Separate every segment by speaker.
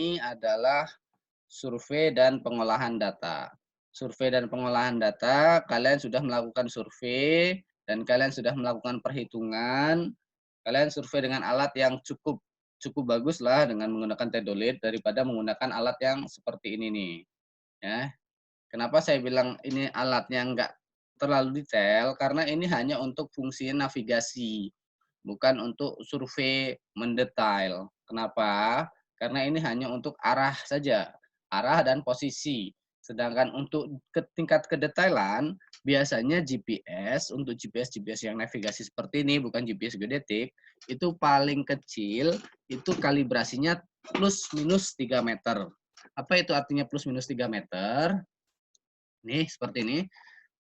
Speaker 1: ini adalah survei dan pengolahan data. Survei dan pengolahan data, kalian sudah melakukan survei dan kalian sudah melakukan perhitungan. Kalian survei dengan alat yang cukup bagus lah dengan menggunakan tedolit daripada menggunakan alat yang seperti ini nih. Ya, kenapa saya bilang ini alatnya enggak terlalu detail? Karena ini hanya untuk fungsi navigasi, bukan untuk survei mendetail. Kenapa? Karena ini hanya untuk arah saja, arah dan posisi. Sedangkan untuk tingkat kedetailan, biasanya GPS, untuk GPS yang navigasi seperti ini, bukan GPS geodetik, itu paling kecil, itu kalibrasinya plus minus 3 meter. Apa itu artinya plus minus 3 meter? Nih, seperti ini.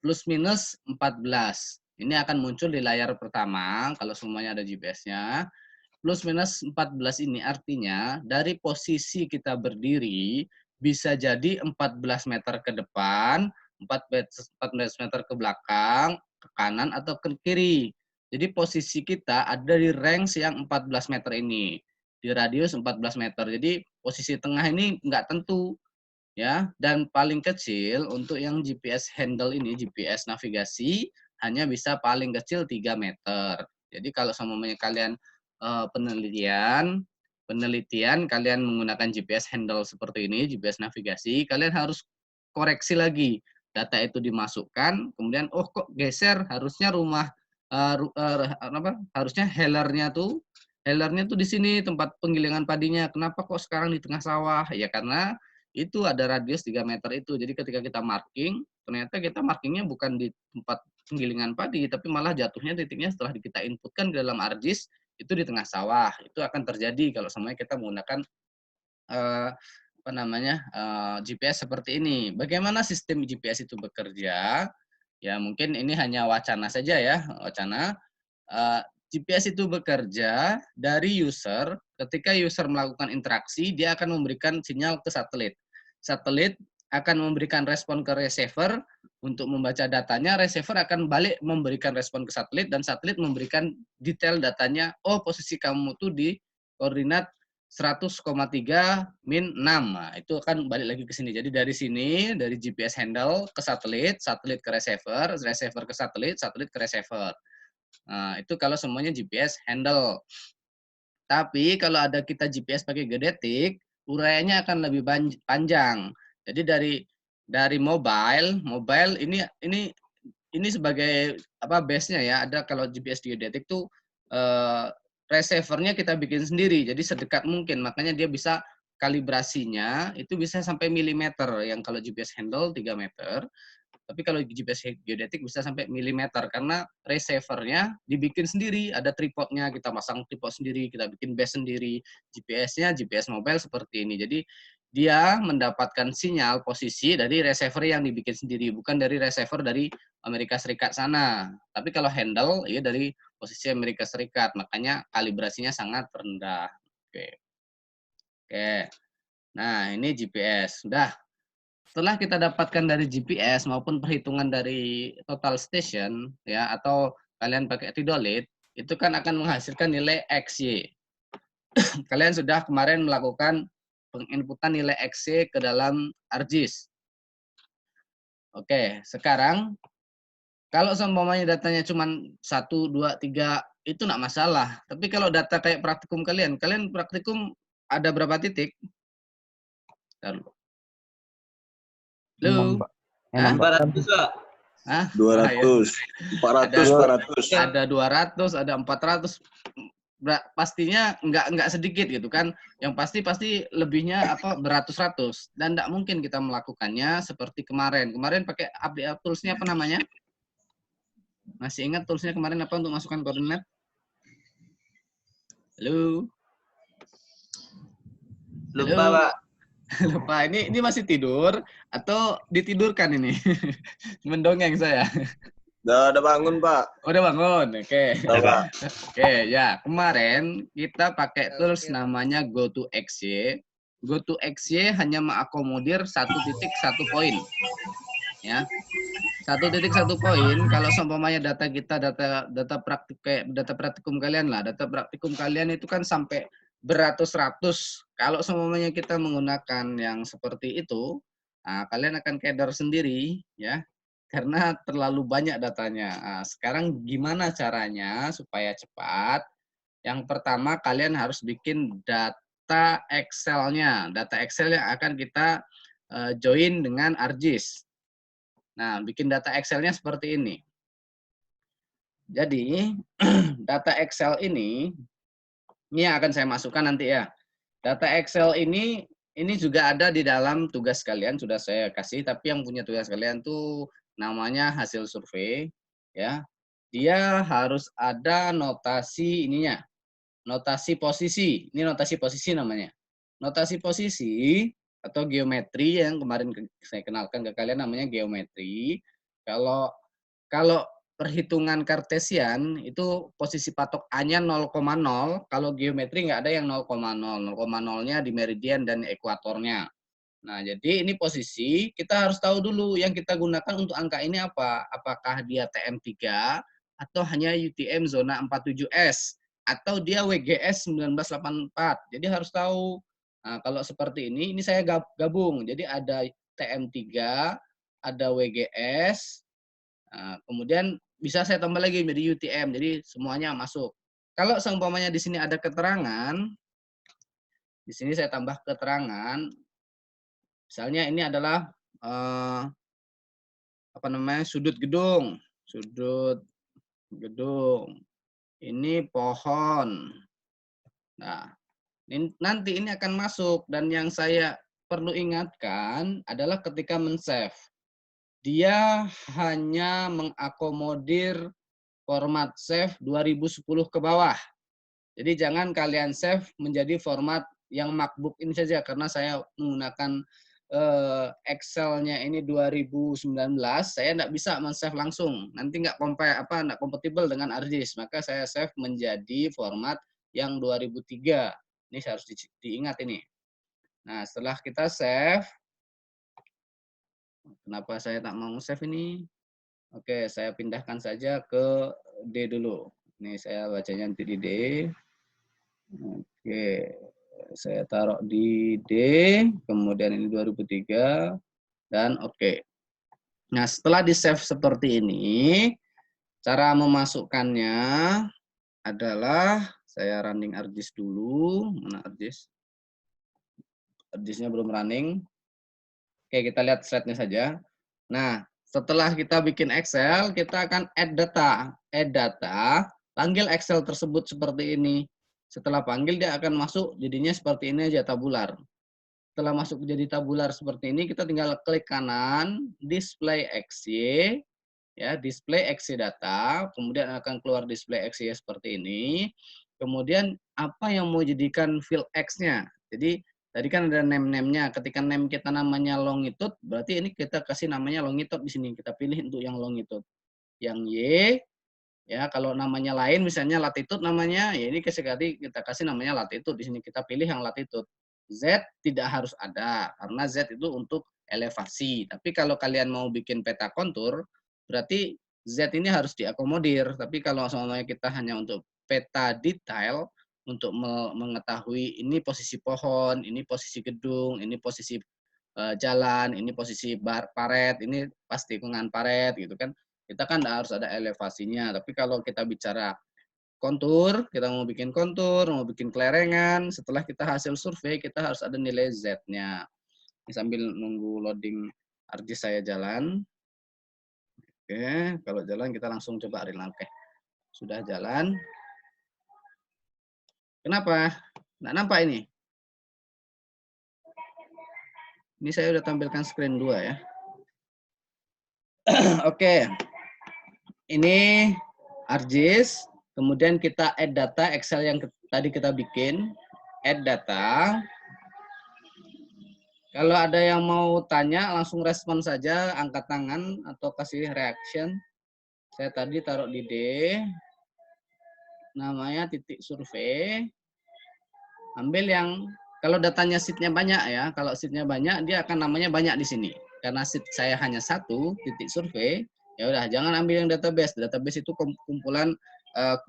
Speaker 1: Plus minus 14. Ini akan muncul di layar pertama, kalau semuanya ada GPS-nya. Plus minus 14 ini artinya dari posisi kita berdiri, bisa jadi 14 meter ke depan, 14 meter ke belakang, ke kanan, atau ke kiri. Jadi posisi kita ada di range yang 14 meter ini. Di radius 14 meter. Jadi posisi tengah ini nggak tentu. Ya, dan paling kecil untuk yang GPS handle ini, GPS navigasi, hanya bisa paling kecil 3 meter. Jadi kalau semuanya kalian penelitian kalian menggunakan GPS handle seperti ini, GPS navigasi, kalian harus koreksi lagi. Data itu dimasukkan, kemudian oh kok geser, harusnya rumah harusnya helernya tuh di sini tempat penggilingan padinya. Kenapa kok sekarang di tengah sawah? Ya karena itu ada radius 3 meter itu. Jadi ketika kita marking, ternyata kita markingnya bukan di tempat penggilingan padi, tapi malah jatuhnya titiknya setelah kita inputkan ke dalam ArcGIS, itu di tengah sawah. Itu akan terjadi kalau semuanya kita menggunakan GPS seperti ini. Bagaimana sistem GPS itu bekerja? Ya mungkin ini hanya wacana saja ya, wacana. GPS itu bekerja dari user, ketika user melakukan interaksi, dia akan memberikan sinyal ke satelit. Satelit akan memberikan respon ke receiver untuk membaca datanya, receiver akan balik memberikan respon ke satelit, dan satelit memberikan detail datanya, oh posisi kamu tuh di koordinat 100,3 min 6. Nah, itu akan balik lagi ke sini. Jadi dari sini, dari GPS handle ke satelit, satelit ke receiver, receiver ke satelit, satelit ke receiver. Nah, itu kalau semuanya GPS handle. Tapi kalau ada kita GPS pakai geodetik, uraiannya akan lebih panjang. Jadi dari mobile ini sebagai base-nya ya. Ada kalau GPS geodetik tuh receiver-nya kita bikin sendiri. Jadi sedekat mungkin. Makanya dia bisa kalibrasinya itu bisa sampai milimeter. Yang kalau GPS handle 3 meter. Tapi kalau GPS geodetik bisa sampai milimeter karena receiver-nya dibikin sendiri, ada tripodnya, kita pasang tripod sendiri, kita bikin base sendiri. GPS-nya GPS mobile seperti ini. Jadi dia mendapatkan sinyal posisi dari receiver yang dibikin sendiri, bukan dari receiver dari Amerika Serikat sana. Tapi kalau handle ya dari posisi Amerika Serikat, makanya kalibrasinya sangat rendah. Oke. Oke. Nah, ini GPS. Sudah. Setelah kita dapatkan dari GPS maupun perhitungan dari total station ya atau kalian pakai Theodolite, itu kan akan menghasilkan nilai XY. Kalian sudah kemarin melakukan penginputan nilai XY ke dalam ArcGIS. Oke, sekarang kalau seumpamanya datanya cuma 1, 2, 3 itu enggak masalah. Tapi kalau data kayak praktikum kalian praktikum ada berapa titik? Halo.
Speaker 2: 6, Pak.
Speaker 3: 400, Pak.
Speaker 1: Hah?
Speaker 4: 200, 400, 400.
Speaker 1: Ada 200, ada 400. Pastinya enggak sedikit gitu kan. Yang pasti lebihnya beratus-ratus, dan enggak mungkin kita melakukannya seperti kemarin. Kemarin pakai update tools-nya apa namanya? Masih ingat tools-nya kemarin apa untuk masukkan koordinat? Halo?
Speaker 3: Lupa, Pak.
Speaker 1: Lupa. Ini masih tidur atau ditidurkan ini? Mendongeng saya.
Speaker 4: Udah bangun, Pak.
Speaker 1: Udah bangun. Oke.
Speaker 4: Pak.
Speaker 1: Oke, ya. Kemarin kita pakai tools namanya GoToXY. GoToXY hanya mengakomodir 1 titik 1 poin. Ya. 1 titik 1 poin, kalau seumpamanya data kita data praktikum kalian lah, data praktikum kalian itu kan sampai beratus-ratus. Kalau semuanya kita menggunakan yang seperti itu, nah, kalian akan keder sendiri, ya, karena terlalu banyak datanya. Nah, sekarang gimana caranya supaya cepat? Yang pertama, kalian harus bikin data Excel-nya. Data Excel yang akan kita join dengan ArcGIS. Nah, bikin data Excel-nya seperti ini. Jadi, data Excel ini yang akan saya masukkan nanti ya. Data Excel ini juga ada di dalam tugas kalian, sudah saya kasih, tapi yang punya tugas kalian tuh namanya hasil survei, ya. Dia harus ada notasi ininya, notasi posisi. Ini notasi posisi namanya. Notasi posisi atau geometri yang kemarin saya kenalkan ke kalian namanya geometri. Kalau kalau perhitungan kartesian itu posisi patok A-nya 0,0, kalau geometri nggak ada yang 0,0. 0,0-nya di meridian dan ekuatornya. Nah, jadi ini posisi, kita harus tahu dulu yang kita gunakan untuk angka ini apa. Apakah dia TM3 atau hanya UTM zona 47S atau dia WGS 1984. Jadi harus tahu. Nah, kalau seperti ini saya gabung. Jadi ada TM3, ada WGS, nah, kemudian bisa saya tambah lagi menjadi UTM. Jadi semuanya masuk. Kalau seumpamanya di sini ada keterangan, di sini saya tambah keterangan. Misalnya ini adalah apa namanya, sudut gedung. Sudut gedung. Ini pohon. Nah, nanti ini akan masuk, dan yang saya perlu ingatkan adalah ketika men-save. Dia hanya mengakomodir format save 2010 ke bawah. Jadi jangan kalian save menjadi format yang MacBook ini saja, karena saya menggunakan Excel-nya ini 2019, saya tidak bisa men-save langsung. Nanti nggak kompatibel dengan ArcGIS, maka saya save menjadi format yang 2003. Ini harus diingat ini. Nah, setelah kita save, kenapa saya tak mau save ini? Oke, saya pindahkan saja ke D dulu. Ini saya bacanya nanti di D. Oke, saya taruh di D, kemudian ini 2003, dan oke. Nah, setelah di-save seperti ini, cara memasukkannya adalah saya running ArcGIS dulu. Mana ArcGIS? ArcGIS-nya belum running. Oke, kita lihat slide-nya saja. Nah, setelah kita bikin Excel, kita akan add data. Add data, panggil Excel tersebut seperti ini. Setelah panggil, dia akan masuk jadinya seperti ini aja, tabular. Setelah masuk jadi tabular seperti ini, kita tinggal klik kanan, display XY, ya, display XY data, kemudian akan keluar display XY seperti ini. Kemudian apa yang mau jadikan field X-nya? Jadi tadi kan ada name-nya. Ketika name kita namanya longitude, berarti ini kita kasih namanya longitude di sini. Kita pilih untuk yang longitude. Yang Y, ya, kalau namanya lain misalnya latitude namanya, ya ini sekali kita kasih namanya latitude. Di sini kita pilih yang latitude. Z tidak harus ada, karena Z itu untuk elevasi. Tapi kalau kalian mau bikin peta kontur, berarti Z ini harus diakomodir. Tapi kalau semuanya kita hanya untuk peta detail, untuk mengetahui ini posisi pohon, ini posisi gedung, ini posisi jalan, ini posisi paret, ini pasti tikungan paret gitu kan. Kita kan harus ada elevasinya. Tapi kalau kita bicara kontur, kita mau bikin kontur, mau bikin kelerengan, setelah kita hasil survei, kita harus ada nilai Z-nya. Sambil nunggu loading ArcGIS saya jalan. Oke, kalau jalan kita langsung coba real. Oke, sudah jalan. Kenapa? Nggak nampak ini? Ini saya udah tampilkan screen 2 ya. Oke. Ini ArcGIS, kemudian kita add data Excel yang tadi kita bikin, add data. Kalau ada yang mau tanya, langsung respon saja, angkat tangan atau kasih reaction. Saya tadi taruh di D, namanya titik survei. Ambil yang, kalau datanya sheet-nya banyak ya, kalau sheet-nya banyak, dia akan namanya banyak di sini. Karena sheet saya hanya 1, titik survei, ya udah jangan ambil yang database. Database itu kumpulan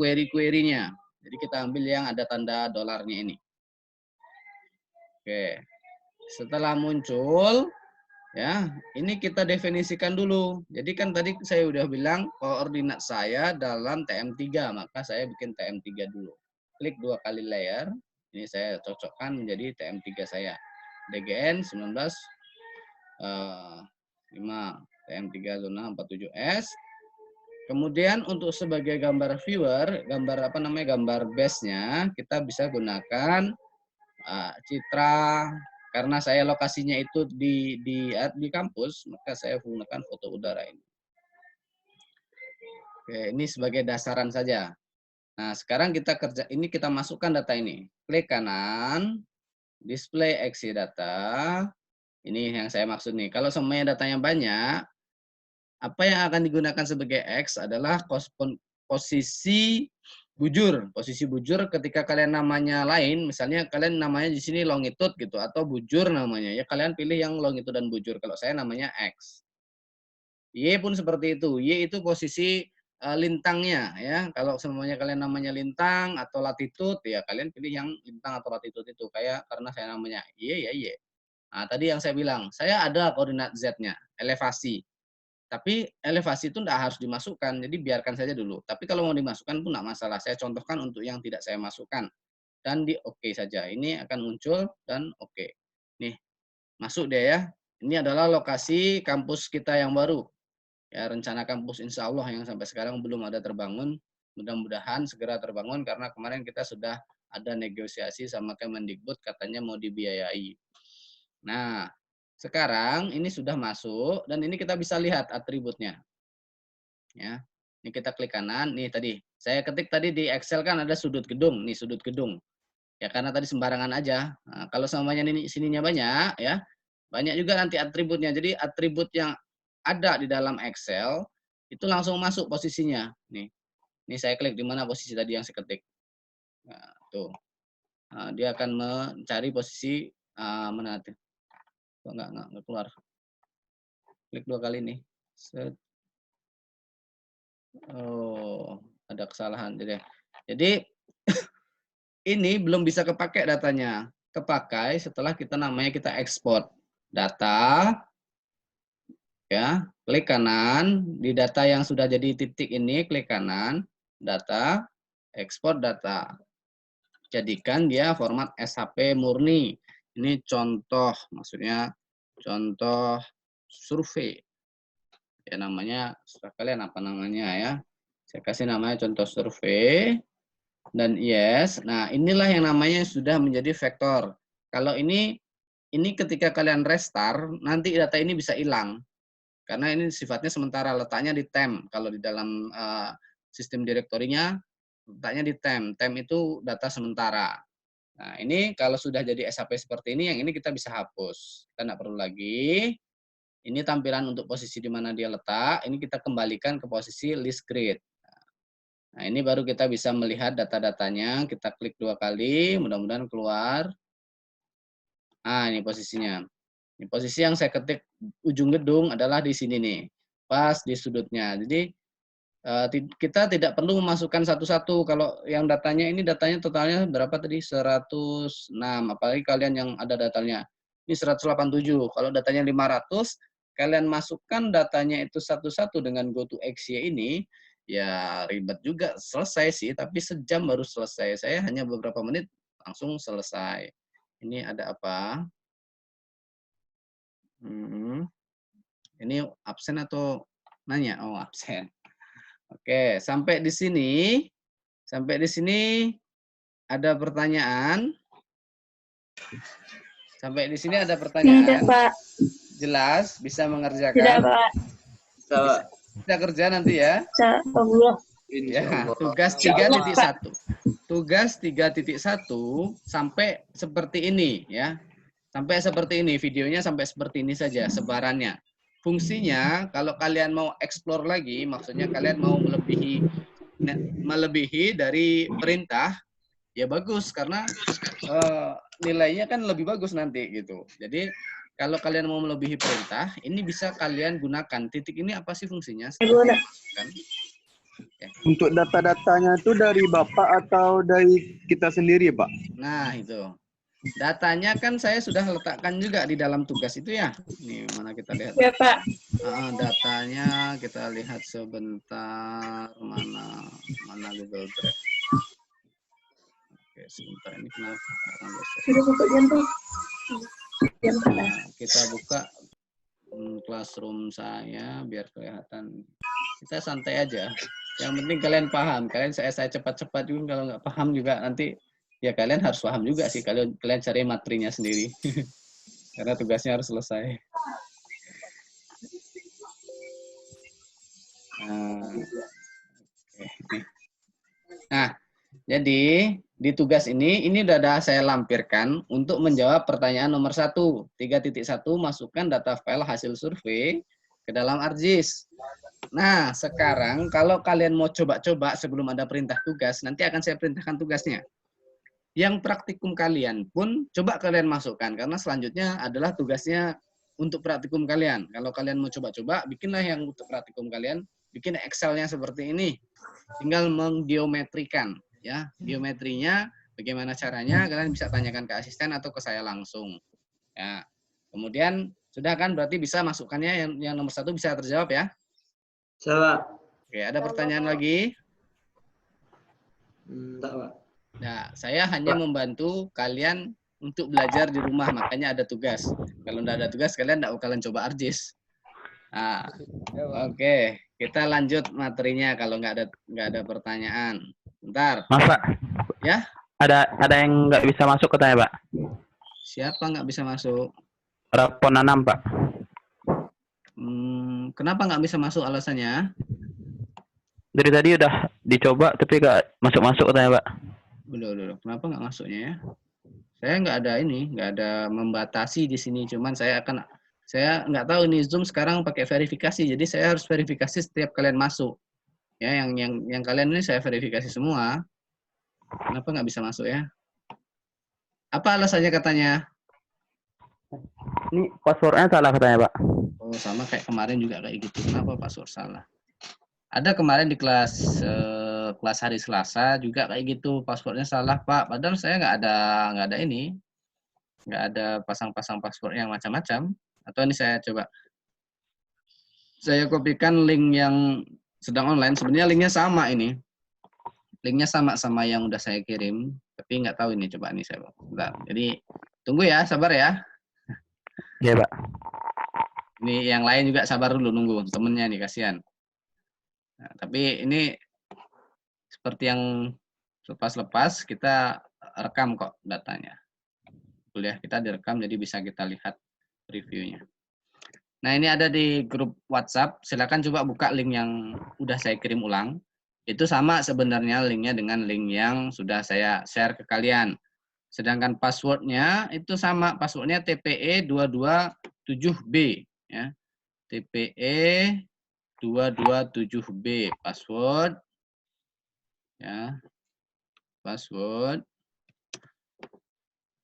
Speaker 1: query-query-nya. Jadi kita ambil yang ada tanda dolarnya ini. Oke. Setelah muncul, ya, ini kita definisikan dulu. Jadi kan tadi saya udah bilang koordinat saya dalam TM3, maka saya bikin TM3 dulu. Klik 2 kali layer. Ini saya cocokkan menjadi TM3 saya. DGN 19 5 TM3 zona 47S. Kemudian untuk sebagai gambar viewer, gambar apa namanya, gambar base-nya kita bisa gunakan Citra. Karena saya lokasinya itu di kampus, maka saya gunakan foto udara ini. Oke, ini sebagai dasaran saja. Nah, sekarang kita kerja ini, kita masukkan data ini. Klik kanan, display exe data. Ini yang saya maksud nih. Kalau semuanya datanya banyak, apa yang akan digunakan sebagai X adalah posisi bujur. Posisi bujur ketika kalian namanya lain, misalnya kalian namanya di sini longitude gitu, atau bujur namanya, ya kalian pilih yang longitude dan bujur. Kalau saya namanya X. Y pun seperti itu. Y itu posisi lintangnya, ya. Kalau semuanya kalian namanya lintang atau latitude, ya kalian pilih yang lintang atau latitude itu. Kayak karena saya namanya Y, ya Y. Nah, tadi yang saya bilang, saya ada koordinat Z-nya, elevasi. Tapi elevasi itu tidak harus dimasukkan, jadi biarkan saja dulu. Tapi kalau mau dimasukkan pun tidak masalah. Saya contohkan untuk yang tidak saya masukkan. Dan di oke saja. Ini akan muncul dan oke. Nih, masuk deh ya. Ini adalah lokasi kampus kita yang baru. Ya, rencana kampus insya Allah yang sampai sekarang belum ada terbangun. Mudah-mudahan segera terbangun karena kemarin kita sudah ada negosiasi sama Kemendikbud, katanya mau dibiayai. Nah, sekarang ini sudah masuk dan ini kita bisa lihat atributnya. Ya. Ini kita klik kanan, nih tadi. Saya ketik tadi di Excel kan ada sudut gedung, nih sudut gedung. Ya karena tadi sembarangan aja. Nah, kalau semuanya ini sininya banyak ya. Banyak juga nanti atributnya. Jadi atribut yang ada di dalam Excel itu langsung masuk posisinya. Nih. Ini saya klik di mana posisi tadi yang saya ketik. Nah, tuh. Nah, dia akan mencari posisi mana. Enggak keluar. Klik 2 kali nih. Set. Oh, ada kesalahan. Jadi ini belum bisa kepakai datanya. Kepakai setelah kita ekspor data, ya, klik kanan di data yang sudah jadi titik ini, klik kanan, data, ekspor data. Jadikan dia format SHP murni. Ini contoh, maksudnya contoh survei. Ya namanya, kalian apa namanya ya? Saya kasih namanya contoh survei. Dan yes, nah inilah yang namanya sudah menjadi vektor. Kalau ini ketika kalian restart, nanti data ini bisa hilang. Karena ini sifatnya sementara, letaknya di temp. Kalau di dalam sistem direktorinya, letaknya di temp. Temp itu data sementara. Nah ini kalau sudah jadi SHP seperti ini, yang ini kita bisa hapus. Kita tidak perlu lagi. Ini tampilan untuk posisi di mana dia letak, ini kita kembalikan ke posisi list grid. Nah, ini baru kita bisa melihat data-datanya. Kita klik 2 kali, mudah-mudahan keluar. Nah, ini posisinya. Ini posisi yang saya ketik ujung gedung adalah di sini nih, pas di sudutnya. Jadi kita tidak perlu memasukkan satu-satu. Kalau yang datanya ini, datanya totalnya berapa tadi? 106. Apalagi kalian yang ada datanya. Ini 187. Kalau datanya 500, kalian masukkan datanya itu satu-satu dengan go to XY ini, ya ribet juga, selesai sih, tapi sejam baru selesai. Saya hanya beberapa menit langsung selesai. Ini ada apa? Ini absen atau nanya? Oh, absen. Oke, sampai di sini ada pertanyaan? Sampai di sini ada pertanyaan?
Speaker 2: Tidak, Pak.
Speaker 1: Jelas? Bisa mengerjakan?
Speaker 2: Tidak, Pak.
Speaker 1: Bisa kerja nanti ya?
Speaker 2: Allah.
Speaker 1: Ya, tugas 3.1. Tugas 3.1 sampai seperti ini ya. Sampai seperti ini, videonya sampai seperti ini saja sebarannya. Fungsinya kalau kalian mau explore lagi, maksudnya kalian mau melebihi dari perintah, ya bagus karena nilainya kan lebih bagus nanti gitu. Jadi kalau kalian mau melebihi perintah, ini bisa kalian gunakan. Titik ini apa sih fungsinya? Kan?
Speaker 5: Untuk data-datanya itu dari Bapak atau dari kita sendiri, Pak?
Speaker 1: Nah, itu. Datanya kan saya sudah letakkan juga di dalam tugas itu ya. Ini mana kita lihat.
Speaker 2: Ya, Pak.
Speaker 1: Datanya kita lihat sebentar, mana Google Drive. Oke, sebentar, ini kenapa?
Speaker 2: Sudah buka jantung.
Speaker 1: Kita buka classroom saya biar kelihatan. Kita santai aja. Yang penting kalian paham. Saya cepat-cepat juga, kalau nggak paham juga nanti ya kalian harus paham juga sih. Kalian cari materinya sendiri. Karena tugasnya harus selesai. Nah, jadi di tugas ini udah ada saya lampirkan untuk menjawab pertanyaan nomor 1. 3.1, masukkan data file hasil survei ke dalam ArcGIS. Nah, sekarang kalau kalian mau coba-coba sebelum ada perintah tugas, nanti akan saya perintahkan tugasnya. Yang praktikum kalian pun coba kalian masukkan, karena selanjutnya adalah tugasnya untuk praktikum kalian. Kalau kalian mau coba-coba, bikinlah yang untuk praktikum kalian, bikin Excel-nya seperti ini. Tinggal menggeometrikan, ya. Geometrinya bagaimana caranya, kalian bisa tanyakan ke asisten atau ke saya langsung. Ya. Kemudian sudah kan, berarti bisa masukkannya yang nomor 1 bisa terjawab ya.
Speaker 3: Salah.
Speaker 1: Oke, ada pertanyaan lagi?
Speaker 3: Enggak, Pak.
Speaker 1: Nah, saya hanya membantu kalian untuk belajar di rumah, makanya ada tugas. Kalau tidak ada tugas, kalian tidak bakalan coba ArcGIS. Nah, oke, kita lanjut materinya kalau nggak ada pertanyaan. Bentar.
Speaker 6: Mas, Pak.
Speaker 1: Ya?
Speaker 6: Ada yang nggak bisa masuk katanya, Pak.
Speaker 1: Siapa nggak bisa masuk?
Speaker 6: Rapon 6, Pak.
Speaker 1: Kenapa nggak bisa masuk alasannya?
Speaker 6: Dari tadi udah dicoba tapi nggak masuk-masuk katanya, Pak.
Speaker 1: Udah. Kenapa nggak masuknya ya? Saya nggak ada membatasi di sini. Cuman saya nggak tahu ini Zoom sekarang pakai verifikasi. Jadi saya harus verifikasi setiap kalian masuk. Ya, yang kalian ini saya verifikasi semua. Kenapa nggak bisa masuk ya? Apa alasannya katanya?
Speaker 6: Ini passwordnya salah katanya, Pak.
Speaker 1: Oh, sama kayak kemarin juga kayak gitu. Kenapa password salah? Ada kemarin di kelas hari Selasa juga kayak gitu, passwordnya salah Pak. Padahal saya nggak ada pasang-pasang password yang macam-macam. Atau ini saya coba, saya kopikan link yang sedang online. Sebenarnya linknya sama ini, linknya sama yang udah saya kirim, tapi nggak tahu ini. Coba nih saya, bentar. Jadi tunggu ya, sabar ya.
Speaker 6: Iya, Pak.
Speaker 1: Ini yang lain juga sabar dulu, nunggu temennya nih, kasihan. Nah, tapi ini seperti yang lepas-lepas kita rekam kok datanya. Kuliah kita direkam, jadi bisa kita lihat reviewnya. Nah, ini ada di grup WhatsApp. Silakan coba buka link yang udah saya kirim ulang. Itu sama sebenarnya linknya dengan link yang sudah saya share ke kalian. Sedangkan passwordnya itu sama, passwordnya TPE 227B. Ya. TPE 227B password. Ya. Password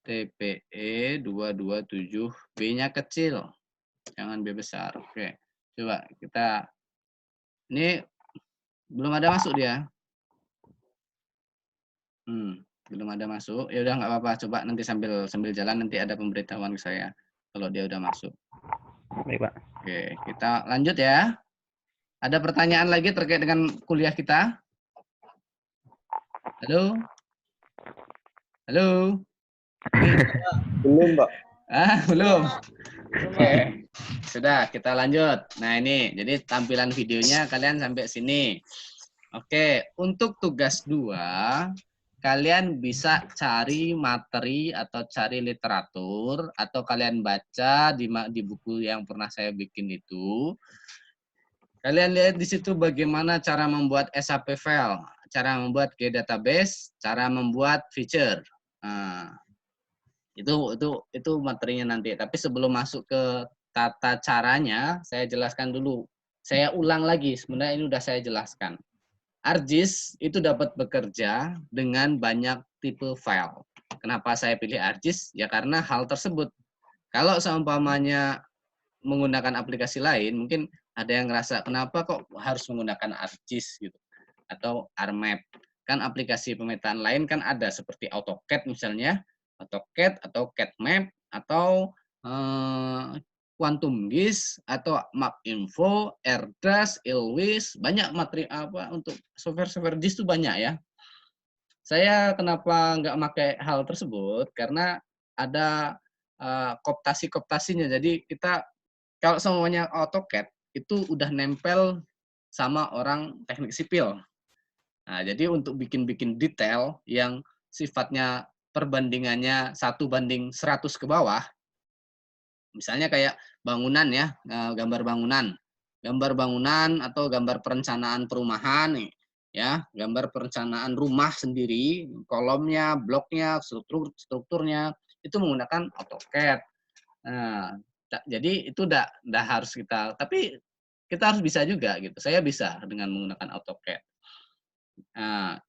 Speaker 1: TPE 227, B-nya kecil. Jangan B besar. Oke. Coba kita, ini belum ada masuk dia. Belum ada masuk. Ya udah nggak apa-apa. Coba nanti sambil jalan nanti ada pemberitahuan ke saya kalau dia udah masuk.
Speaker 6: Baik, Pak.
Speaker 1: Oke, kita lanjut ya. Ada pertanyaan lagi terkait dengan kuliah kita? Halo? Halo?
Speaker 4: Belum, Pak.
Speaker 1: Belum. Oke. Sudah, kita lanjut. Nah, ini jadi tampilan videonya kalian sampai sini. Oke, untuk tugas 2, kalian bisa cari materi atau cari literatur atau kalian baca di buku yang pernah saya bikin itu. Kalian lihat di situ bagaimana cara membuat SAP file, cara membuat geodatabase, cara membuat feature. Nah, itu materinya nanti. Tapi sebelum masuk ke tata caranya, saya jelaskan dulu. Saya ulang lagi, sebenarnya ini udah saya jelaskan. ArcGIS itu dapat bekerja dengan banyak tipe file. Kenapa saya pilih ArcGIS? Ya karena hal tersebut. Kalau seumpamanya menggunakan aplikasi lain, mungkin ada yang ngerasa kenapa kok harus menggunakan ArcGIS gitu atau ArcMap. Kan aplikasi pemetaan lain kan ada seperti AutoCAD misalnya, AutoCAD atau CADMap atau QuantumGIS atau MapInfo, Erdas, Ilwis, banyak materi apa untuk software-software GIS itu banyak ya. Saya kenapa nggak pakai hal tersebut karena ada koptasi-koptasinya. Jadi kita kalau semuanya AutoCAD itu udah nempel sama orang teknik sipil. Nah, jadi untuk bikin-bikin detail yang sifatnya perbandingannya 1:100 ke bawah, misalnya kayak bangunan ya, gambar bangunan atau gambar perencanaan perumahan nih, ya, gambar perencanaan rumah sendiri, kolomnya, bloknya, strukturnya itu menggunakan AutoCAD. Nah, jadi itu udah harus kita, tapi kita harus bisa juga gitu. Saya bisa dengan menggunakan AutoCAD. Nah,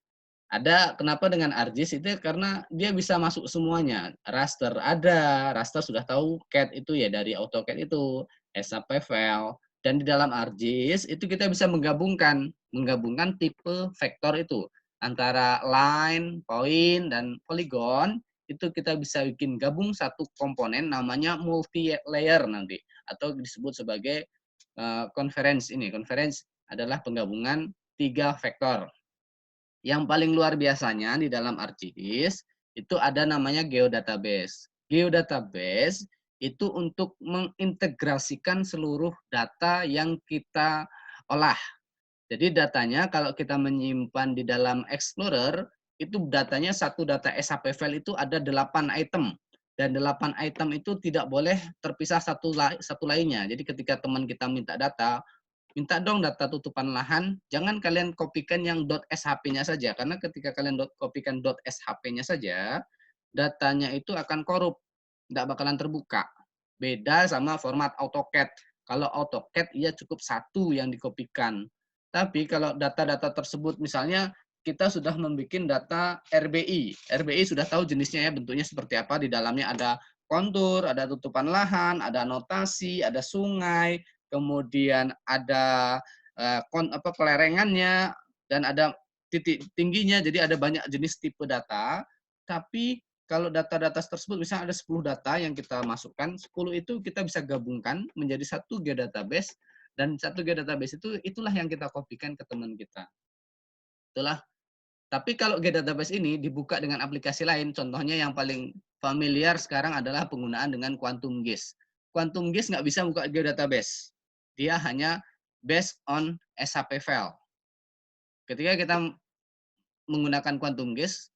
Speaker 1: ada kenapa dengan ArcGIS itu karena dia bisa masuk semuanya. Raster ada, raster sudah tahu, CAD itu ya dari AutoCAD itu, SAP file, dan di dalam ArcGIS itu kita bisa menggabungkan tipe vektor itu antara line, point, dan polygon. Itu kita bisa bikin gabung satu komponen namanya multi layer nanti, atau disebut sebagai conference. Conference adalah penggabungan 3 vektor. Yang paling luar biasanya di dalam ArcGIS itu ada namanya geodatabase. Geodatabase itu untuk mengintegrasikan seluruh data yang kita olah. Jadi datanya kalau kita menyimpan di dalam Explorer, itu datanya satu data SAP file itu ada 8 item. Dan 8 item itu tidak boleh terpisah satu lainnya. Jadi ketika teman kita minta data, minta dong data tutupan lahan, jangan kalian kopikan yang .shp-nya saja, karena ketika kalian kopikan .shp-nya saja, datanya itu akan korup, tidak bakalan terbuka. Beda sama format AutoCAD. Kalau AutoCAD ia cukup satu yang dikopikan. Tapi kalau data-data tersebut misalnya kita sudah membuat data RBI. RBI sudah tahu jenisnya ya, bentuknya seperti apa, di dalamnya ada kontur, ada tutupan lahan, ada notasi, ada sungai, kemudian ada kelerengannya, dan ada titik tingginya, jadi ada banyak jenis tipe data. Tapi kalau data-data tersebut, misalnya ada 10 data yang kita masukkan, 10 itu kita bisa gabungkan menjadi satu geodatabase, dan satu geodatabase itulah yang kita kopikan ke teman kita. Itulah. Tapi kalau geodatabase ini dibuka dengan aplikasi lain, contohnya yang paling familiar sekarang adalah penggunaan dengan QuantumGIS. QuantumGIS nggak bisa buka geodatabase. Dia hanya based on SAP file. Ketika kita menggunakan QuantumGIS,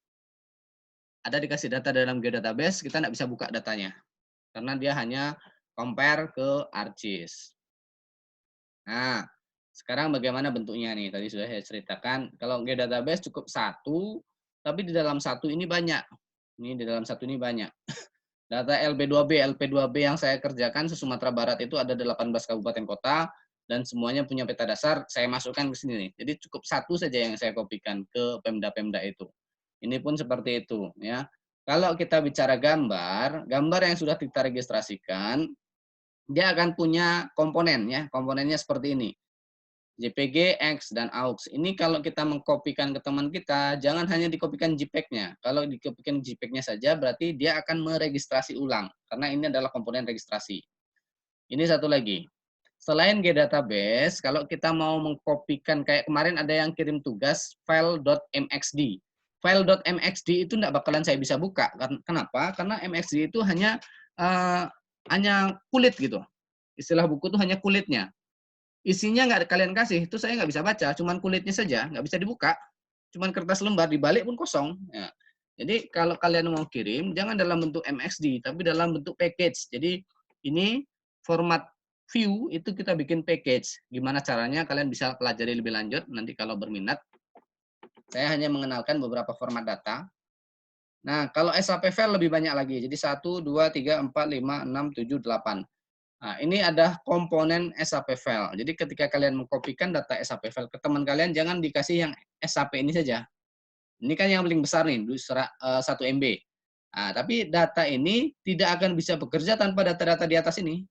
Speaker 1: ada dikasih data dalam geodatabase, kita nggak bisa buka datanya. Karena dia hanya compare ke ArcGIS. Nah, sekarang bagaimana bentuknya nih? Tadi sudah saya ceritakan. Kalau geodatabase cukup satu, tapi di dalam satu ini banyak. Ini di dalam satu ini banyak. Data LP2B yang saya kerjakan se Sumatera Barat itu ada 18 kabupaten kota, dan semuanya punya peta dasar, saya masukkan ke sini nih. Jadi cukup satu saja yang saya kopikan ke Pemda-Pemda itu. Ini pun seperti itu ya. Kalau kita bicara gambar yang sudah kita registrasikan, dia akan punya komponen ya. Komponennya seperti ini. JPG, X, dan AUX. Ini kalau kita mengkopikan ke teman kita, jangan hanya dikopikan JPEG-nya. Kalau dikopikan JPEG-nya saja, berarti dia akan meregistrasi ulang. Karena ini adalah komponen registrasi. Ini satu lagi. Selain geodatabase, kalau kita mau mengkopikan, kayak kemarin ada yang kirim tugas file.mxd. File.mxd itu tidak bakalan saya bisa buka. Kenapa? Karena mxd itu hanya kulit gitu. Istilah buku itu hanya kulitnya. Isinya nggak kalian kasih, itu saya nggak bisa baca, cuman kulitnya saja, nggak bisa dibuka. Cuman kertas lembar, dibalik pun kosong. Ya. Jadi kalau kalian mau kirim, jangan dalam bentuk MXD, tapi dalam bentuk package. Jadi ini format view, itu kita bikin package. Gimana caranya, kalian bisa pelajari lebih lanjut, nanti kalau berminat. Saya hanya mengenalkan beberapa format data. Nah, kalau SAP file lebih banyak lagi. Jadi 1, 2, 3, 4, 5, 6, 7, 8. Nah, ini ada komponen SAP file. Jadi ketika kalian mengkopikan data SAP file ke teman kalian, jangan dikasih yang SAP ini saja. Ini kan yang paling besar nih, 1 MB. Nah, tapi data ini tidak akan bisa bekerja tanpa data-data di atas ini.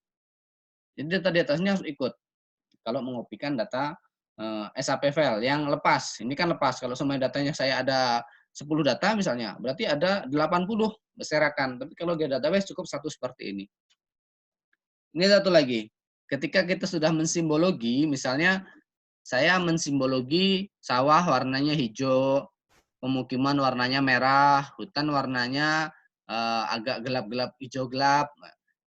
Speaker 1: Jadi data di atasnya harus ikut. Kalau mengopikan data SAP file yang lepas, ini kan lepas. Kalau semua datanya saya ada 10 data misalnya, berarti ada 80 berserakan. Tapi kalau geodatabase cukup satu seperti ini. Ini satu lagi. Ketika kita sudah mensimbologi, misalnya saya mensimbologi sawah warnanya hijau, pemukiman warnanya merah, hutan warnanya agak gelap-gelap, hijau gelap.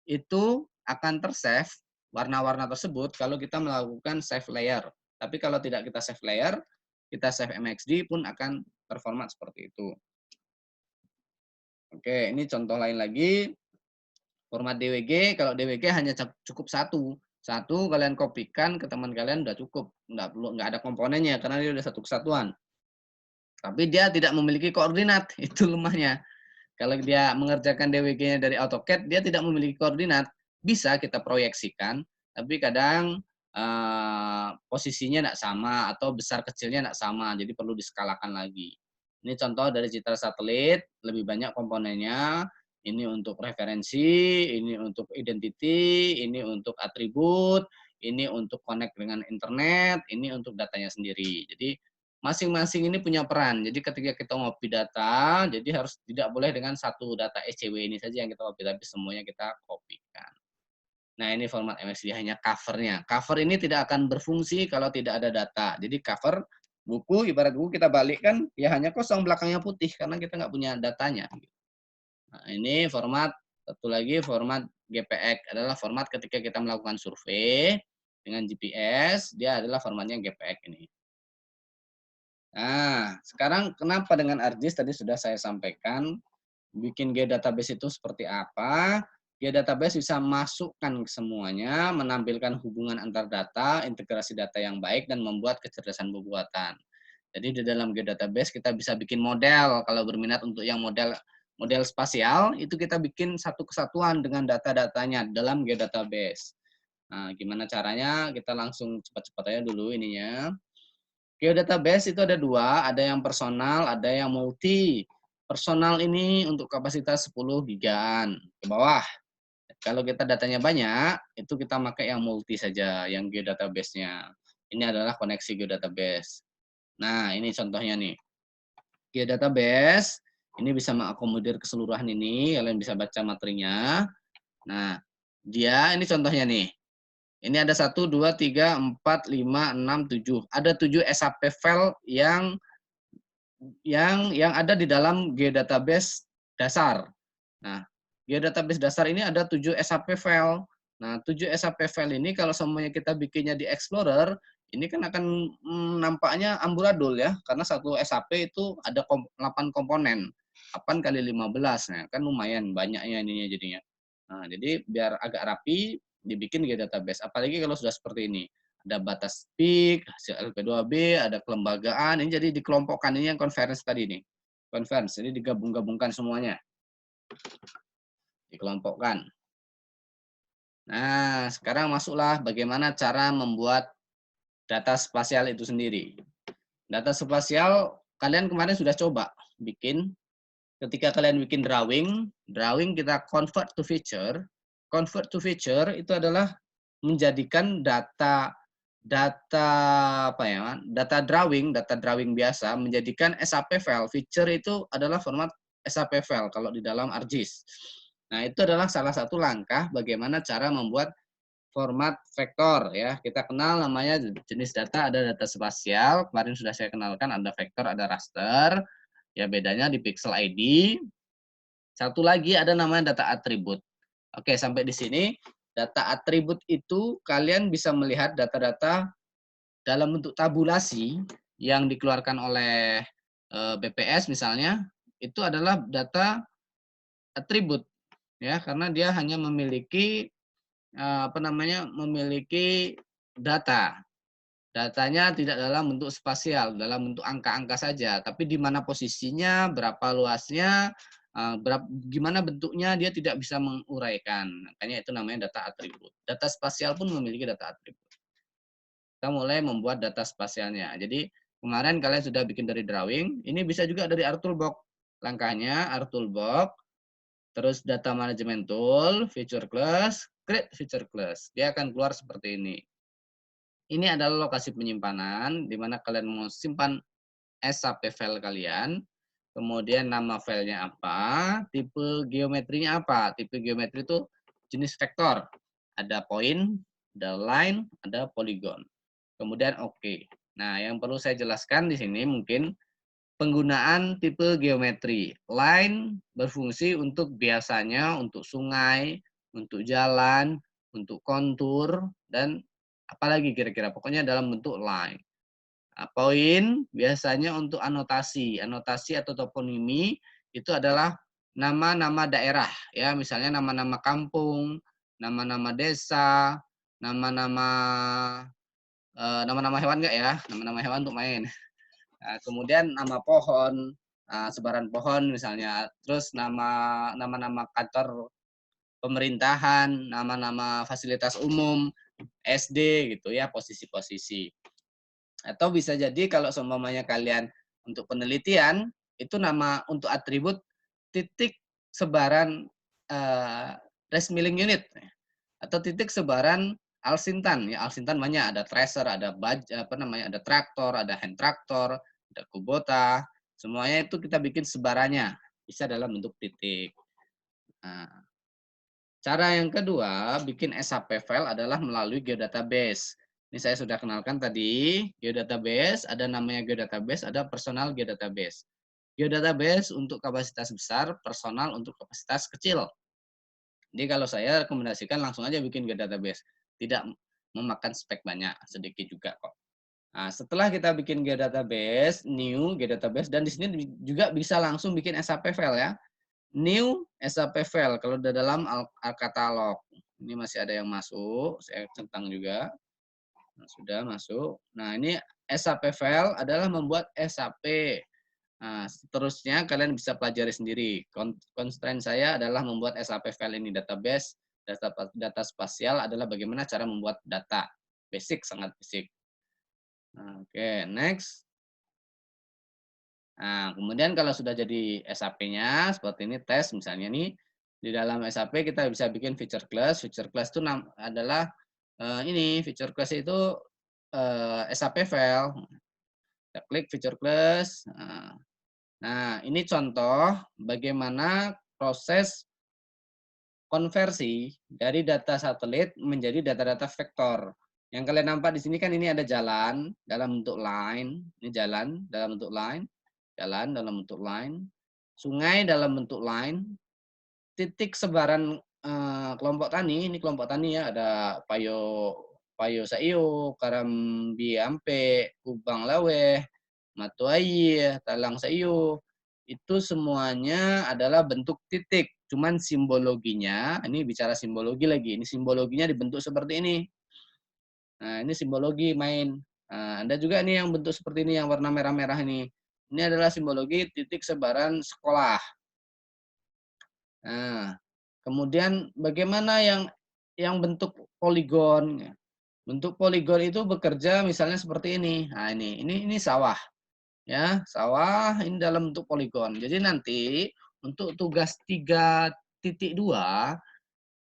Speaker 1: Itu akan tersave warna-warna tersebut kalau kita melakukan save layer. Tapi kalau tidak kita save layer, kita save MXD pun akan performa seperti itu. Oke, ini contoh lain lagi. Format DWG, kalau DWG hanya cukup satu. Satu kalian kopikan ke teman kalian udah cukup. Nggak ada komponennya karena dia udah satu kesatuan. Tapi dia tidak memiliki koordinat, itu lemahnya. Kalau dia mengerjakan DWG-nya dari AutoCAD, dia tidak memiliki koordinat. Bisa kita proyeksikan, tapi kadang posisinya tidak sama atau besar kecilnya tidak sama, jadi perlu diskalakan lagi. Ini contoh dari citra satelit, lebih banyak komponennya. Ini untuk referensi, ini untuk identity, ini untuk atribut, ini untuk connect dengan internet, ini untuk datanya sendiri. Jadi masing-masing ini punya peran. Jadi ketika kita ngopi data, jadi harus tidak boleh dengan satu data SCW ini saja yang kita copy, tapi semuanya kita kopikan. Nah, ini format MXD hanya covernya. Cover ini tidak akan berfungsi kalau tidak ada data. Jadi cover buku, ibarat buku kita balikkan, ya hanya kosong, belakangnya putih, karena kita nggak punya datanya. Nah, ini format, satu lagi format GPX adalah format ketika kita melakukan survei dengan GPS, dia adalah formatnya GPX ini. Nah, sekarang kenapa dengan ArcGIS tadi sudah saya sampaikan, bikin geodatabase itu seperti apa. Geodatabase bisa masukkan semuanya, menampilkan hubungan antar data, integrasi data yang baik, dan membuat kecerdasan pembuatan. Jadi di dalam geodatabase kita bisa bikin model, kalau berminat untuk yang model spasial, itu kita bikin satu kesatuan dengan data-datanya dalam geodatabase. Nah, gimana caranya? Kita langsung cepat-cepat aja dulu ininya. Geodatabase itu ada dua, ada yang personal, ada yang multi. Personal ini untuk kapasitas 10 gigaan ke bawah. Kalau kita datanya banyak, itu kita pakai yang multi saja, yang geodatabase-nya. Ini adalah koneksi geodatabase. Nah, ini contohnya nih. Geodatabase, ini bisa mengakomodir keseluruhan ini, kalian bisa baca materinya. Nah, dia ini contohnya nih. Ini ada 1, 2, 3, 4, 5, 6, 7. Ada 7 SAP file yang ada di dalam geodatabase dasar. Nah, geodatabase dasar ini ada 7 SAP file. Nah, 7 SAP file ini kalau semuanya kita bikinnya di Explorer, ini kan akan nampaknya amburadul ya, karena satu SAP itu ada 8 komponen. 8 kali 15, nah, kan lumayan banyaknya ininya jadinya. Nah, jadi biar agak rapi, dibikin geodatabase. Apalagi kalau sudah seperti ini. Ada batas peak, hasil LP2B, ada kelembagaan, ini jadi dikelompokkan, ini yang conference tadi nih. Conference, jadi digabung-gabungkan semuanya. Dikelompokkan. Nah, sekarang masuklah bagaimana cara membuat data spasial itu sendiri. Data spasial, kalian kemarin sudah coba bikin. Ketika kalian bikin drawing kita convert to feature. Convert to feature itu adalah menjadikan data drawing biasa menjadikan SAP file. Feature itu adalah format SAP file kalau di dalam ArcGIS. Nah, itu adalah salah satu langkah bagaimana cara membuat format vektor ya. Kita kenal namanya jenis data, ada data spasial, kemarin sudah saya kenalkan, ada vektor, ada raster. Ya, bedanya di pixel ID. Satu lagi ada namanya data atribut. Oke, sampai di sini data atribut itu kalian bisa melihat data-data dalam bentuk tabulasi yang dikeluarkan oleh BPS misalnya, itu adalah data atribut ya, karena dia hanya memiliki memiliki data. Datanya tidak dalam bentuk spasial, dalam bentuk angka-angka saja, tapi di mana posisinya, berapa luasnya, gimana bentuknya, dia tidak bisa menguraikan. Makanya itu namanya data atribut. Data spasial pun memiliki data atribut. Kita mulai membuat data spasialnya. Jadi kemarin kalian sudah bikin dari drawing, ini bisa juga dari ArcToolbox. Langkahnya ArcToolbox, terus data management tool, feature class, create feature class. Dia akan keluar seperti ini. Ini adalah lokasi penyimpanan, di mana kalian mau simpan SAP file kalian. kemudian nama filenya apa, tipe geometrinya apa. Tipe geometri itu jenis vektor. Ada point, ada line, ada polygon. Kemudian oke. Nah, yang perlu saya jelaskan di sini mungkin penggunaan tipe geometri. Line berfungsi untuk biasanya untuk sungai, untuk jalan, untuk kontur, dan apalagi kira-kira. Pokoknya dalam bentuk line. Nah, poin biasanya untuk anotasi. Anotasi atau toponimi itu adalah nama-nama daerah. Ya, misalnya nama-nama kampung, nama-nama desa, nama-nama nama-nama hewan enggak ya? Nama-nama hewan untuk main. Nah, kemudian nama pohon, sebaran pohon misalnya, terus nama-nama kantor pemerintahan, nama-nama fasilitas umum, SD gitu ya, posisi-posisi. Atau bisa jadi kalau seumpamanya kalian untuk penelitian, itu nama untuk atribut titik sebaran trace milling unit atau titik sebaran alsintan ya, alsintan banyak, ada tracer, ada ada traktor, ada hand traktor, ada kubota, semuanya itu kita bikin sebarannya bisa dalam bentuk titik. Nah, cara yang kedua bikin SAP file adalah melalui geodatabase. Ini saya sudah kenalkan tadi, geodatabase, ada namanya geodatabase, ada personal geodatabase. Geodatabase untuk kapasitas besar, personal untuk kapasitas kecil. Jadi kalau saya rekomendasikan langsung aja bikin geodatabase. Tidak memakan spek banyak, sedikit juga kok. Nah, setelah kita bikin geodatabase, new geodatabase, dan di sini juga bisa langsung bikin SAP file ya. New SAP file, kalau di dalam katalog. Ini masih ada yang masuk, saya centang juga. Nah, sudah masuk. Nah, ini SAP file adalah membuat SAP. Nah, seterusnya kalian bisa pelajari sendiri. Constraint saya adalah membuat SAP file ini database, data spasial adalah bagaimana cara membuat data. Basic, sangat basic. Oke, next. Nah, kemudian kalau sudah jadi SAP-nya, seperti ini tes misalnya nih, di dalam SAP kita bisa bikin feature class. Feature class itu adalah ini, feature class itu SAP file. Kita klik feature class. Nah, ini contoh bagaimana proses konversi dari data satelit menjadi data-data vektor. Yang kalian nampak di sini kan ini ada jalan dalam bentuk line, ini jalan dalam bentuk line, jalan dalam bentuk line, sungai dalam bentuk line, titik sebaran kelompok tani, ini kelompok tani ya, ada Payo Saio, Karambi Ampe, Kubang Laweh, Matuai, Talang Saio, itu semuanya adalah bentuk titik. Cuman simbologinya, ini bicara simbologi lagi, ini simbologinya dibentuk seperti ini. Nah, ini simbologi main. Nah, Anda juga nih yang bentuk seperti ini, yang warna merah-merah ini. Ini adalah simbologi titik sebaran sekolah. Nah, kemudian bagaimana yang bentuk poligon? Bentuk poligon itu bekerja misalnya seperti ini. Nah, ini sawah. Ya, sawah ini dalam bentuk poligon. Jadi nanti untuk tugas 3.2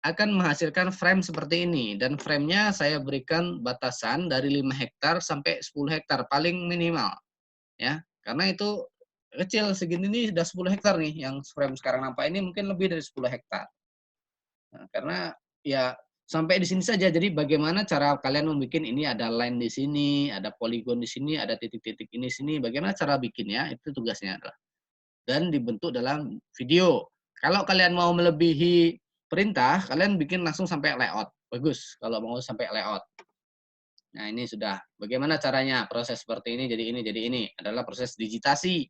Speaker 1: akan menghasilkan frame seperti ini, dan frame-nya saya berikan batasan dari 5 hektar sampai 10 hektar paling minimal. Ya, karena itu kecil segini nih sudah 10 hektar nih, yang frame sekarang nampak ini mungkin lebih dari 10 hektar. Nah, karena ya sampai di sini saja. Jadi bagaimana cara kalian membuat ini, ada line di sini, ada poligon di sini, ada titik-titik ini sini. Bagaimana cara bikinnya, itu tugasnya adalah. Dan dibentuk dalam video. Kalau kalian mau melebihi perintah, kalian bikin langsung sampai layout. Bagus kalau mau sampai layout. Nah, ini sudah. Bagaimana caranya? Proses seperti ini, jadi ini, jadi ini. Adalah proses digitasi.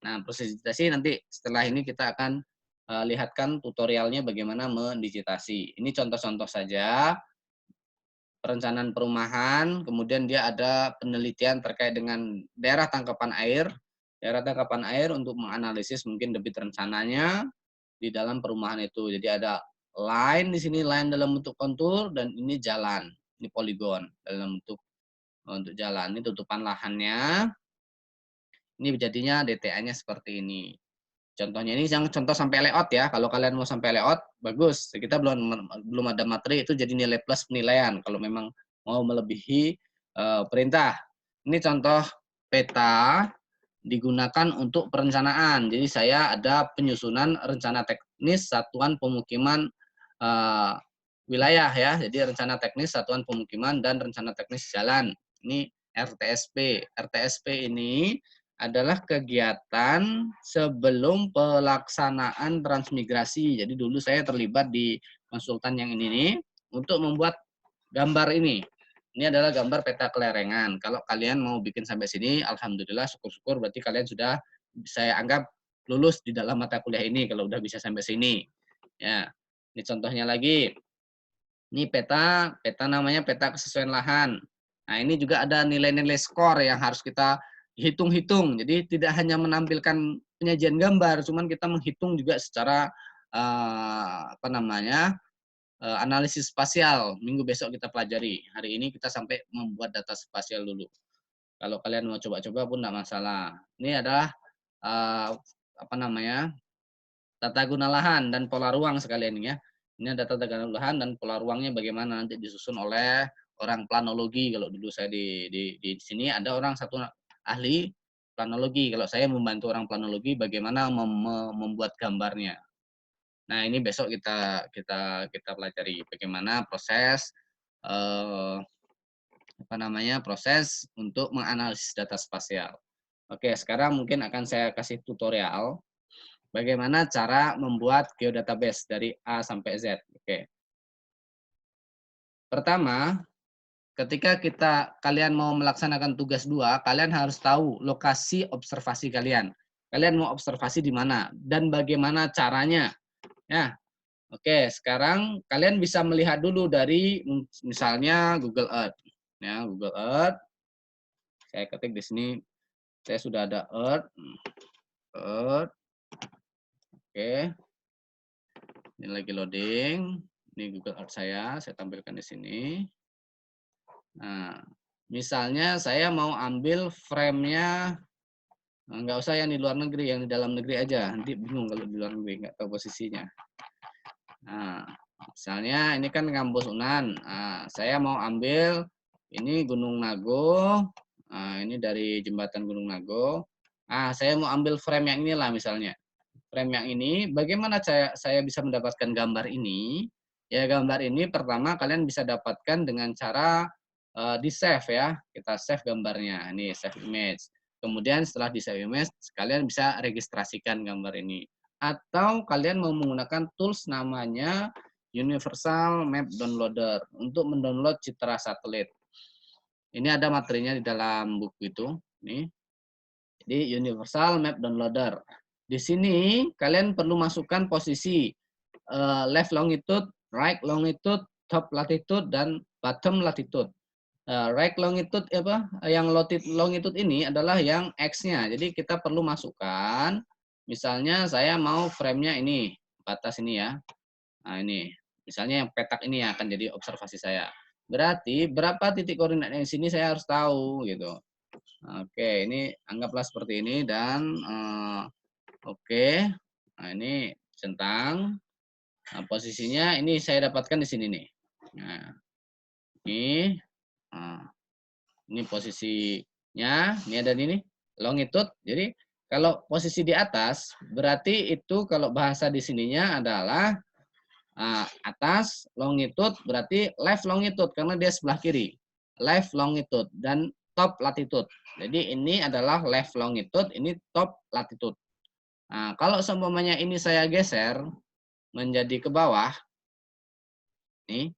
Speaker 1: Nah, proses digitasi nanti setelah ini kita akan lihatkan tutorialnya bagaimana mendigitasi. Ini contoh-contoh saja. Perencanaan perumahan, kemudian dia ada penelitian terkait dengan daerah tangkapan air. Daerah tangkapan air untuk menganalisis mungkin debit rencananya di dalam perumahan itu. Jadi ada line di sini, line dalam bentuk kontur, dan ini jalan, ini poligon dalam bentuk untuk jalan. Ini tutupan lahannya. Ini jadinya DTA-nya seperti ini. Contohnya ini yang contoh sampai layout ya. Kalau kalian mau sampai layout, bagus. Kita belum ada materi, itu jadi nilai plus penilaian kalau memang mau melebihi perintah. Ini contoh peta digunakan untuk perencanaan. Jadi saya ada penyusunan rencana teknis satuan pemukiman wilayah ya. Jadi rencana teknis satuan pemukiman dan rencana teknis jalan. Ini RTSP. RTSP ini adalah kegiatan sebelum pelaksanaan transmigrasi. Jadi dulu saya terlibat di konsultan yang ini nih untuk membuat gambar ini. Ini adalah gambar peta kelerengan. Kalau kalian mau bikin sampai sini, alhamdulillah, syukur-syukur, berarti kalian sudah, saya anggap, lulus di dalam mata kuliah ini, kalau udah bisa sampai sini. Ya, ini contohnya lagi. Ini peta namanya peta kesesuaian lahan. Nah, ini juga ada nilai-nilai skor yang harus kita hitung-hitung. Jadi tidak hanya menampilkan penyajian gambar, cuman kita menghitung juga secara analisis spasial. Minggu besok kita pelajari. Hari ini kita sampai membuat data spasial dulu. Kalau kalian mau coba-coba pun tidak masalah. Ini adalah tata guna lahan dan pola ruang sekalian ya. Ini ada tata guna lahan dan pola ruangnya bagaimana nanti disusun oleh orang planologi. Kalau dulu saya di sini ada orang satu ahli planologi. Kalau saya membantu orang planologi bagaimana membuat gambarnya. Nah, ini besok kita pelajari bagaimana proses proses untuk menganalisis data spasial. Oke, sekarang mungkin akan saya kasih tutorial bagaimana cara membuat geodatabase dari A sampai Z. Oke. Pertama, ketika kalian mau melaksanakan tugas 2, kalian harus tahu lokasi observasi kalian. Kalian mau observasi di mana dan bagaimana caranya. Ya, oke. Sekarang kalian bisa melihat dulu dari misalnya Google Earth. Ya, Google Earth. Saya ketik di sini. Saya sudah ada Earth. Oke. Ini lagi loading. Ini Google Earth saya tampilkan di sini. Nah, misalnya saya mau ambil frame-nya. Nggak usah yang di luar negeri, yang di dalam negeri aja. Nanti bingung kalau di luar negeri, nggak tahu posisinya. Nah, misalnya ini kan kampus Unan. Nah, saya mau ambil ini Gunung Nago. Nah, ini dari jembatan Gunung Nago. Nah, saya mau ambil frame yang inilah misalnya. Frame yang ini, bagaimana saya bisa mendapatkan gambar ini? Ya, gambar ini pertama kalian bisa dapatkan dengan cara di-save ya. Kita save gambarnya. Ini save image. Kemudian setelah di-save image, kalian bisa registrasikan gambar ini. Atau kalian mau menggunakan tools namanya Universal Map Downloader untuk mendownload citra satelit. Ini ada materinya di dalam buku itu. Nih. Jadi Universal Map Downloader. Di sini kalian perlu masukkan posisi left longitude, right longitude, top latitude, dan bottom latitude. Right longitude yang longitude ini adalah yang X-nya. Jadi kita perlu masukkan, misalnya saya mau frame-nya ini, batas ini ya. Nah ini, misalnya yang petak ini yang akan jadi observasi saya. Berarti berapa titik koordinat yang sini saya harus tahu gitu. Oke, ini anggaplah seperti ini dan oke. Nah ini centang. Nah, posisinya ini saya dapatkan di sini nih. Nah, ini. Nah, ini posisinya, ini ada ini longitude. Jadi kalau posisi di atas berarti itu kalau bahasa di sininya adalah atas longitude berarti left longitude karena dia sebelah kiri. Left longitude dan top latitude. Jadi ini adalah left longitude, ini top latitude. Nah, kalau seumpamanya ini saya geser menjadi ke bawah, nih,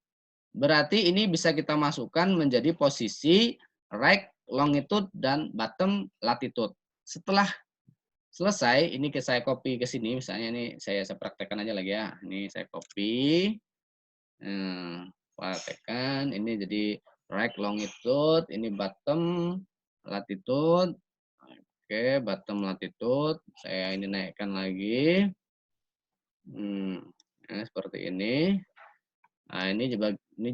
Speaker 1: berarti ini bisa kita masukkan menjadi posisi right longitude dan bottom latitude. Setelah selesai, ini saya copy ke sini, misalnya ini saya praktekkan aja lagi ya. Ini saya copy, praktekkan, ini jadi right longitude, ini bottom latitude. Oke, bottom latitude, saya ini naikkan lagi. Nah, seperti ini. Nah, ini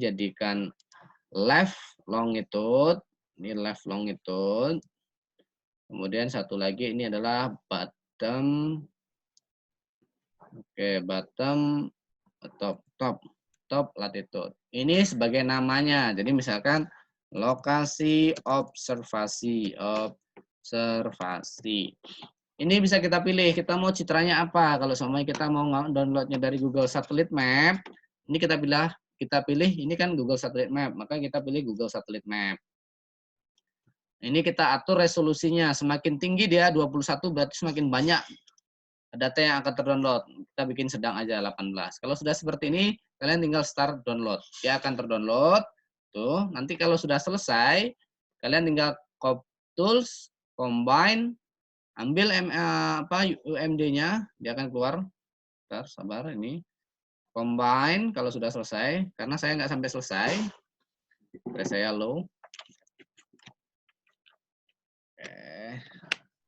Speaker 1: jadikan left longitude, ini left longitude. Kemudian satu lagi ini adalah bottom. Oke, bottom top latitude. Ini sebagai namanya. Jadi misalkan lokasi observasi observasi. Ini bisa kita pilih, kita mau citranya apa. Kalau semuanya kita mau downloadnya dari Google Satellite Map, ini kita pilih, ini kan Google Satellite Map, maka kita pilih Google Satellite Map. Ini kita atur resolusinya, semakin tinggi dia 21 berarti semakin banyak data yang akan terdownload. Kita bikin sedang aja 18. Kalau sudah seperti ini, kalian tinggal start download. Dia akan terdownload. Tuh, nanti kalau sudah selesai, kalian tinggal copy tools, combine, ambil UMD-nya, dia akan keluar. Bentar, sabar ini. Combine kalau sudah selesai, karena saya nggak sampai selesai. Saya low.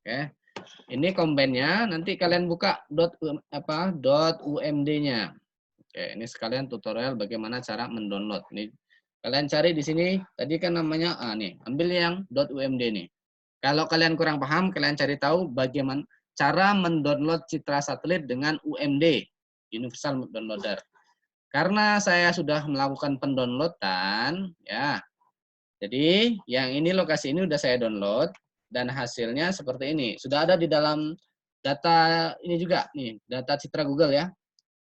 Speaker 1: Oke. Ini combine-nya, nanti kalian buka .umd-nya. Oke, ini sekalian tutorial bagaimana cara mendownload. Ini kalian cari di sini, tadi kan namanya nih, ambil yang .umd nih. Kalau kalian kurang paham, kalian cari tahu bagaimana cara mendownload citra satelit dengan UMD, Universal Map Downloader. Karena saya sudah melakukan pendownloadan, ya. Jadi, yang ini lokasi ini sudah saya download. Dan hasilnya seperti ini. Sudah ada di dalam data ini juga, nih, data citra Google ya.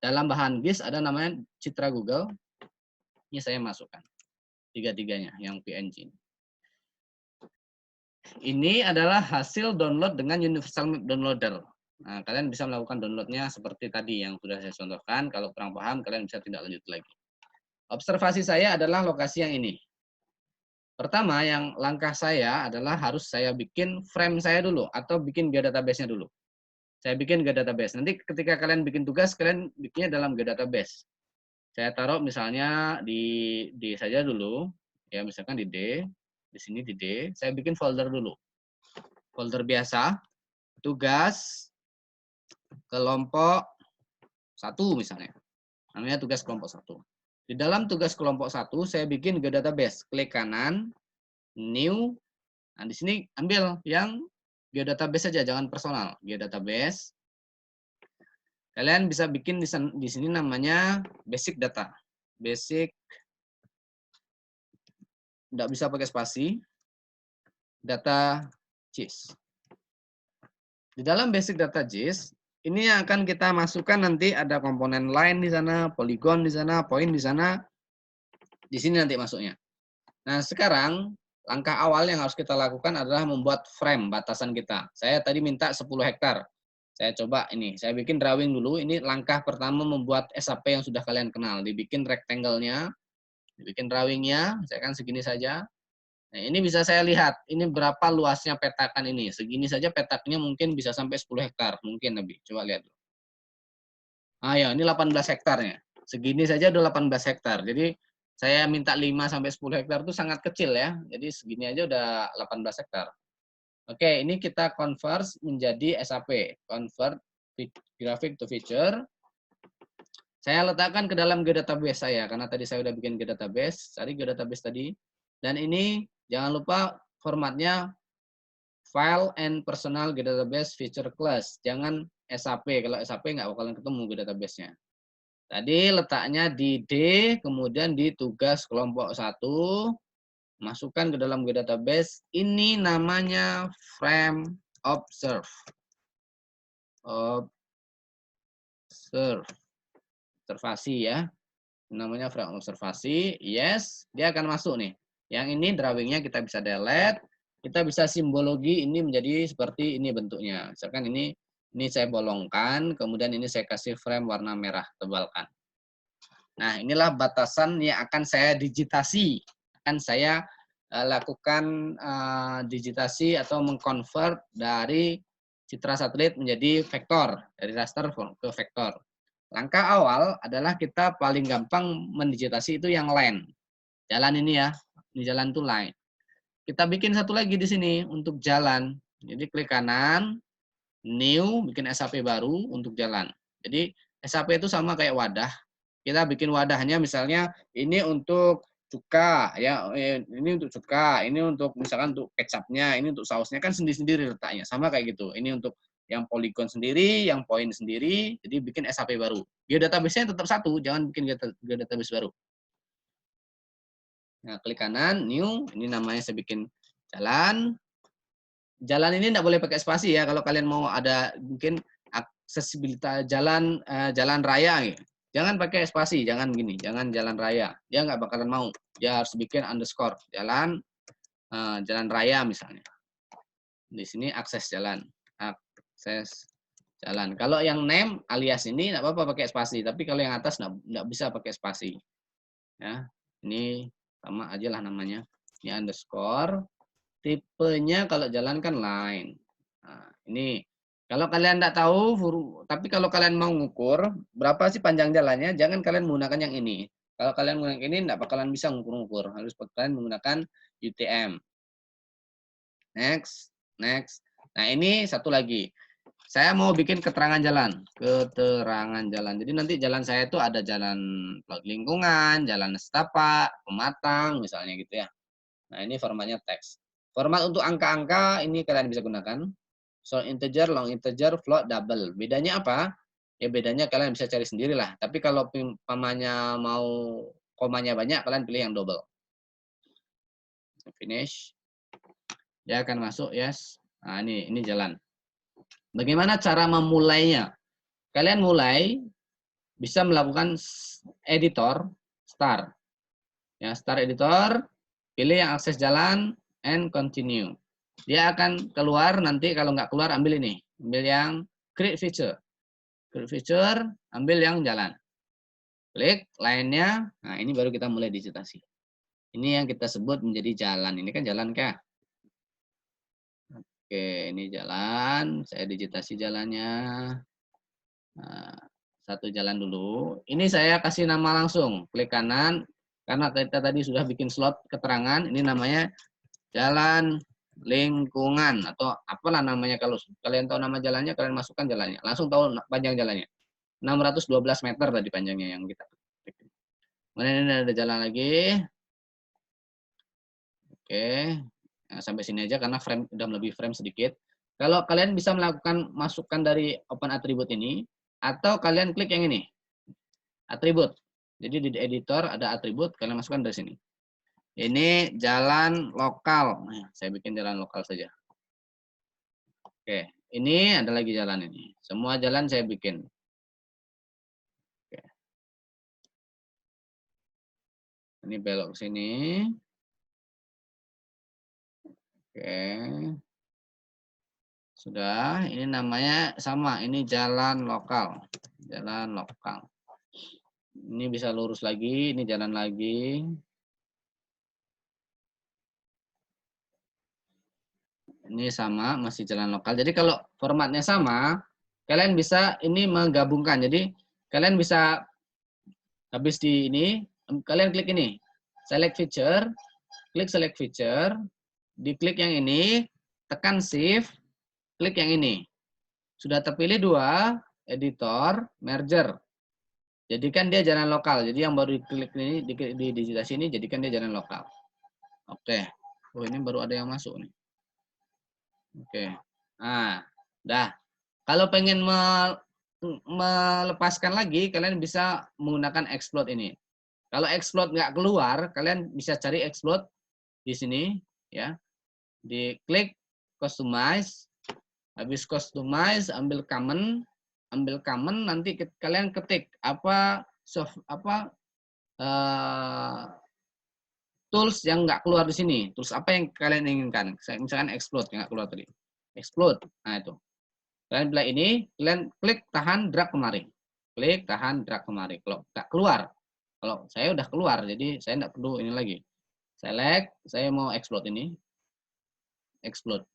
Speaker 1: Dalam bahan GIS ada namanya citra Google. Ini saya masukkan. Tiga-tiganya, yang PNG. Ini adalah hasil download dengan Universal Map Downloader. Nah, kalian bisa melakukan downloadnya seperti tadi yang sudah saya contohkan. Kalau kurang paham, kalian bisa tindak lanjut lagi. Observasi saya adalah lokasi yang ini. Pertama, yang langkah saya adalah harus saya bikin frame saya dulu atau bikin geodatabase-nya dulu. Saya bikin geodatabase. Nanti ketika kalian bikin tugas, kalian bikinnya dalam geodatabase. Saya taruh misalnya di D saja dulu, ya misalkan di D, di sini di D. Saya bikin folder dulu. Folder biasa, tugas kelompok 1 misalnya. Namanya tugas kelompok 1. Di dalam tugas kelompok 1, saya bikin geodatabase. Klik kanan, new. Nah, di sini ambil yang geodatabase saja, jangan personal. Geodatabase. Kalian bisa bikin di sini namanya basic data. Basic. Tidak bisa pakai spasi. Data GIS. Di dalam basic data GIS, ini yang akan kita masukkan nanti ada komponen line di sana, polygon di sana, point di sana. Di sini nanti masuknya. Nah, sekarang langkah awal yang harus kita lakukan adalah membuat frame batasan kita. Saya tadi minta 10 hektar. Saya coba ini, saya bikin drawing dulu. Ini langkah pertama membuat SAP yang sudah kalian kenal. Dibikin rectangle-nya, dibikin drawing-nya, saya kan segini saja. Nah, ini bisa saya lihat, ini berapa luasnya petakan ini. Segini saja petaknya mungkin bisa sampai 10 hektar, mungkin lebih. Coba lihat. Ah ya, ini 18 hektarnya. Segini saja udah 18 hektar. Jadi saya minta 5 sampai 10 hektar itu sangat kecil ya. Jadi segini aja udah 18 hektar. Oke, ini kita convert menjadi SAP, convert graphic to feature. Saya letakkan ke dalam geodatabase saya karena tadi saya udah bikin geodatabase, cari geodatabase tadi. Dan ini jangan lupa formatnya file and personal geodatabase feature class. Jangan SAP, kalau SAP nggak bakalan ketemu geodatabase-nya. Tadi letaknya di D, kemudian di tugas kelompok 1, masukkan ke dalam geodatabase. Ini namanya frame observe. Observasi ya. Namanya frame observasi. Yes, dia akan masuk nih. Yang ini drawingnya kita bisa delete. Kita bisa simbologi ini menjadi seperti ini bentuknya. Misalkan ini saya bolongkan, kemudian ini saya kasih frame warna merah, tebalkan. Nah, inilah batasan yang akan saya digitasi. Akan saya lakukan digitasi atau mengkonvert dari citra satelit menjadi vektor, dari raster ke vektor. Langkah awal adalah kita paling gampang mendigitasi itu yang line. Jalan ini ya, ini jalan itu line. Kita bikin satu lagi di sini untuk jalan. Jadi klik kanan, new, bikin SAP baru untuk jalan. Jadi SAP itu sama kayak wadah. Kita bikin wadahnya misalnya ini untuk cuka ya, ini untuk cuka, ini untuk misalkan untuk kecapnya, ini untuk sausnya kan sendiri-sendiri letaknya. Sama kayak gitu. Ini untuk yang polygon sendiri, yang point sendiri, jadi bikin SAP baru. Geodatabase-nya tetap satu, jangan bikin geodatabase baru. Nah, klik kanan, new, ini namanya saya bikin jalan. jalan ini tidak boleh pakai spasi ya. Kalau kalian mau ada mungkin aksesibilitas jalan jalan raya, gitu. Jangan pakai spasi, jangan gini, jangan jalan raya. Dia nggak bakalan mau. Dia harus bikin underscore jalan jalan raya misalnya. Di sini akses jalan, akses jalan. Kalau yang name alias ini nggak apa-apa pakai spasi, tapi kalau yang atas nggak bisa pakai spasi. Ya, ini sama aja lah namanya. Ini underscore. Tipenya kalau jalan kan line. Nah, ini kalau kalian tidak tahu, tapi kalau kalian mau ngukur berapa sih panjang jalannya, jangan kalian menggunakan yang ini. Kalau kalian menggunakan ini, tidak bakalan bisa ngukur-ngukur. Harus kalian menggunakan UTM. Next, next. Nah ini satu lagi. Saya mau bikin keterangan jalan. Keterangan jalan. Jadi nanti jalan saya itu ada jalan lingkungan, jalan setapak, pematang, misalnya gitu ya. Nah ini formatnya teks. Format untuk angka-angka ini kalian bisa gunakan. Short integer, long integer, float, double. Bedanya apa? Ya bedanya kalian bisa cari sendiri lah. Tapi kalau pamannya mau komanya banyak, kalian pilih yang double. Finish. Dia akan masuk, yes. Nah ini jalan. Bagaimana cara memulainya? Kalian mulai bisa melakukan editor, start. Ya, start editor, pilih yang akses jalan, and continue. Dia akan keluar, nanti kalau nggak keluar ambil ini. Ambil yang create feature. Create feature, ambil yang jalan. Klik lainnya, nah ini baru kita mulai digitasi. Ini yang kita sebut menjadi jalan. Ini kan jalan kah? Oke, ini jalan. Saya digitasi jalannya. Nah, satu jalan dulu. Ini saya kasih nama langsung. Klik kanan. Karena kita tadi sudah bikin slot keterangan. Ini namanya jalan lingkungan. Atau apalah namanya. Kalau kalian tahu nama jalannya, kalian masukkan jalannya. Langsung tahu panjang jalannya. 612 meter tadi panjangnya yang kita klik. Kemudian ini ada jalan lagi. Oke. Nah, sampai sini aja karena frame udah lebih frame sedikit. Kalau kalian bisa melakukan masukkan dari open attribute ini, atau kalian klik yang ini, atribut. Jadi di editor ada atribut, kalian masukkan dari sini. Ini jalan lokal. Nah, saya bikin jalan lokal saja. Oke, ini ada lagi jalan ini. Semua jalan saya bikin. Oke. Ini belok ke sini. Oke. Sudah, ini namanya sama, ini jalan lokal. Jalan lokal. Ini bisa lurus lagi, ini jalan lagi. Ini sama, masih jalan lokal. Jadi kalau formatnya sama, kalian bisa ini menggabungkan. Jadi kalian bisa habis di ini, kalian klik ini. Select feature, klik select feature, diklik yang ini, tekan shift, klik yang ini. Sudah terpilih dua, editor, merger. Jadikan dia jalan lokal. Jadi yang baru diklik ini, di digitasi ini, jadikan dia jalan lokal. Oke. Oh, ini baru ada yang masuk nih. Oke. Nah, dah. Kalau pengen melepaskan lagi, kalian bisa menggunakan explode ini. Kalau explode nggak keluar, kalian bisa cari explode di sini, ya. Diklik customize. Habis customize, ambil common, nanti kalian ketik tools yang nggak keluar di sini. Tools apa yang kalian inginkan? Misalkan explode yang nggak keluar tadi. Explode. Nah itu. Kalian pilih ini, kalian klik tahan drag kemari. Klik tahan drag kemari. Kalau nggak keluar, kalau saya udah keluar, jadi saya nggak perlu ini lagi. Select, saya mau explode ini. Explode.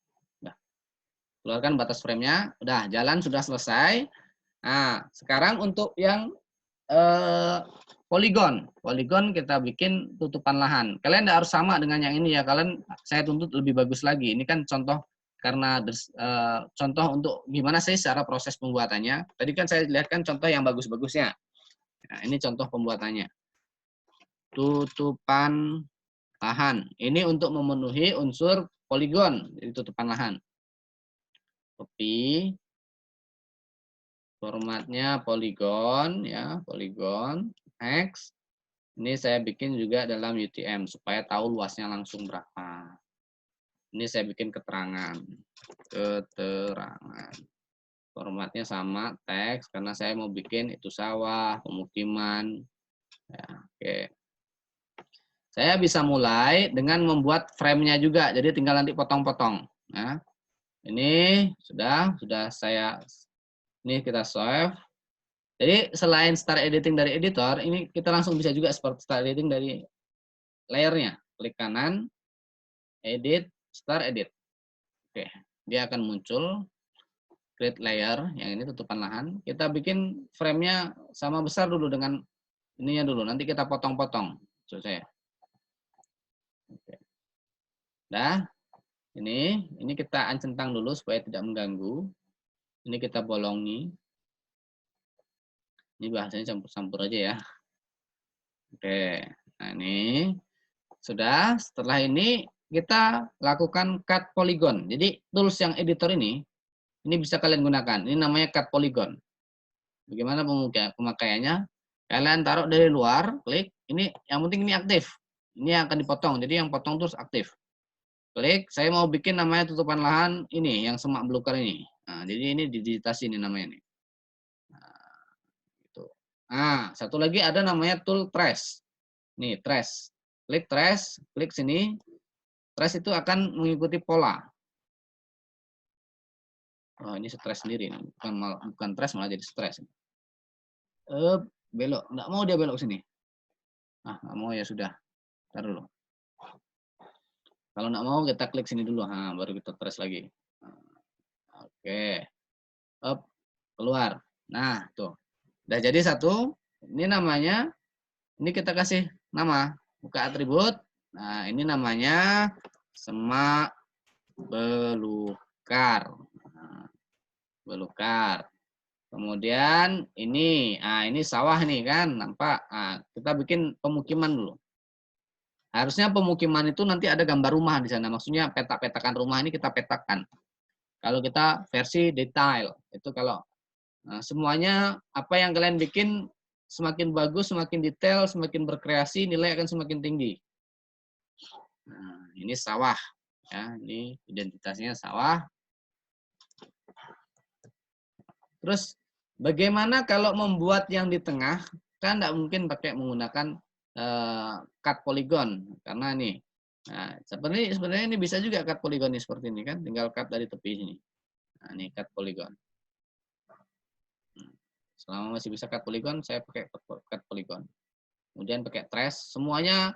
Speaker 1: Keluarkan batas framenya, udah jalan sudah selesai. Nah, sekarang untuk yang poligon kita bikin tutupan lahan. Kalian tidak harus sama dengan yang ini ya, kalian saya tuntut lebih bagus lagi. Ini kan contoh karena contoh untuk gimana sih secara proses pembuatannya. Tadi kan saya lihatkan contoh yang bagus-bagusnya. Nah, ini contoh pembuatannya. Tutupan lahan. Ini untuk memenuhi unsur poligon, jadi tutupan lahan. Copy, formatnya poligon ya, poligon, X. Ini saya bikin juga dalam UTM supaya tahu luasnya langsung berapa. Ini saya bikin keterangan. Keterangan. Formatnya sama, teks, karena saya mau bikin itu sawah, pemukiman. Ya, oke. Saya bisa mulai dengan membuat frame-nya juga, jadi tinggal nanti potong-potong. Nah, ini sudah saya, ini kita save. Jadi selain start editing dari editor, ini kita langsung bisa juga seperti start editing dari layernya. Klik kanan, edit, start edit. Oke, dia akan muncul. Create layer, yang ini tutupan lahan. Kita bikin frame-nya sama besar dulu dengan ininya dulu. Nanti kita potong-potong. Maksud saya. Oke. Nah, ini kita centang dulu supaya tidak mengganggu. Ini kita bolongi. Ini bahasanya campur-campur aja ya. Oke. Nah, ini sudah. Setelah ini kita lakukan cut polygon. Jadi tools yang editor ini bisa kalian gunakan. Ini namanya cut polygon. Bagaimana pemakaiannya? Kalian taruh dari luar, klik. Ini yang penting ini aktif. Ini yang akan dipotong. Jadi yang potong terus aktif. Klik. Saya mau bikin namanya tutupan lahan ini, yang semak belukar ini. Nah, jadi ini digitasi ini namanya nih. Nah, gitu. Nah, satu lagi ada namanya tool trace. Nih, trace. Klik trace, klik sini. Trace itu akan mengikuti pola. Oh, ini stres sendiri, bukan stres malah jadi stres. Belok, nggak mau dia belok sini. Ah, nggak mau ya sudah. Ntar dulu. Kalau nggak mau kita klik sini dulu, baru kita stres lagi. Oke, keluar. Nah, tuh, udah jadi satu. Ini namanya, ini kita kasih nama, buka atribut. Nah, ini namanya semak belukar. Belukar. Kemudian ini sawah nih kan, nampak. Nah, kita bikin pemukiman dulu. Harusnya pemukiman itu nanti ada gambar rumah di sana. Maksudnya petak-petakan rumah ini kita petakan. Kalau kita versi detail, itu kalau semuanya apa yang kalian bikin semakin bagus, semakin detail, semakin berkreasi, nilai akan semakin tinggi. Nah, ini sawah. Ya, ini identitasnya sawah. Terus bagaimana kalau membuat yang di tengah? Kan tidak mungkin pakai menggunakan cut polygon karena ini. Nah, sebenarnya ini bisa juga cut polygon ini seperti ini kan, tinggal cut dari tepi sini. Nah, ini cut polygon. Selama masih bisa cut polygon, saya pakai cut polygon. Kemudian pakai trace, semuanya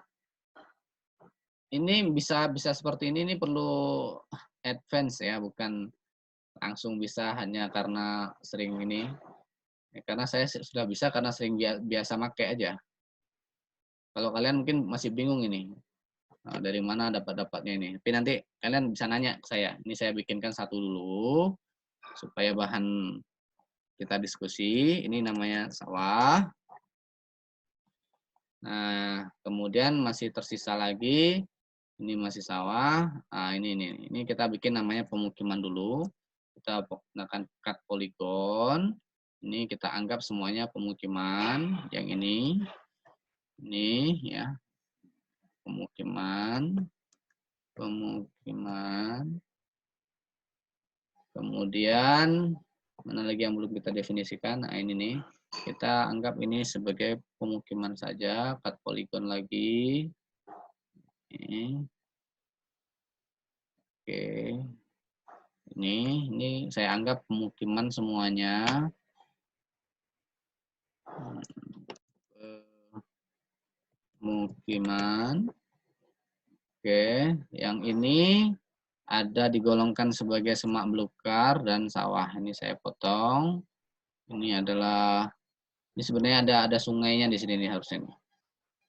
Speaker 1: ini bisa seperti ini perlu advance ya, bukan langsung bisa hanya karena sering ini. Ya, karena saya sudah bisa karena sering biasa pakai aja. Kalau kalian mungkin masih bingung ini, dari mana dapatnya ini. Tapi nanti kalian bisa nanya ke saya. Ini saya bikinkan satu dulu, supaya bahan kita diskusi. Ini namanya sawah. Nah, kemudian masih tersisa lagi. Ini masih sawah. Nah, ini kita bikin namanya pemukiman dulu. Kita gunakan cut polygon. Ini kita anggap semuanya pemukiman. Yang ini ya, pemukiman. Kemudian mana lagi yang belum kita definisikan? Nah, ini nih. Kita anggap ini sebagai pemukiman saja. Cut polygon lagi. Ini. Oke. Ini saya anggap pemukiman semuanya. Pemukiman. Oke, yang ini ada digolongkan sebagai semak belukar dan sawah. Ini saya potong. Ini sebenarnya ada sungainya di sini nih harusnya nih.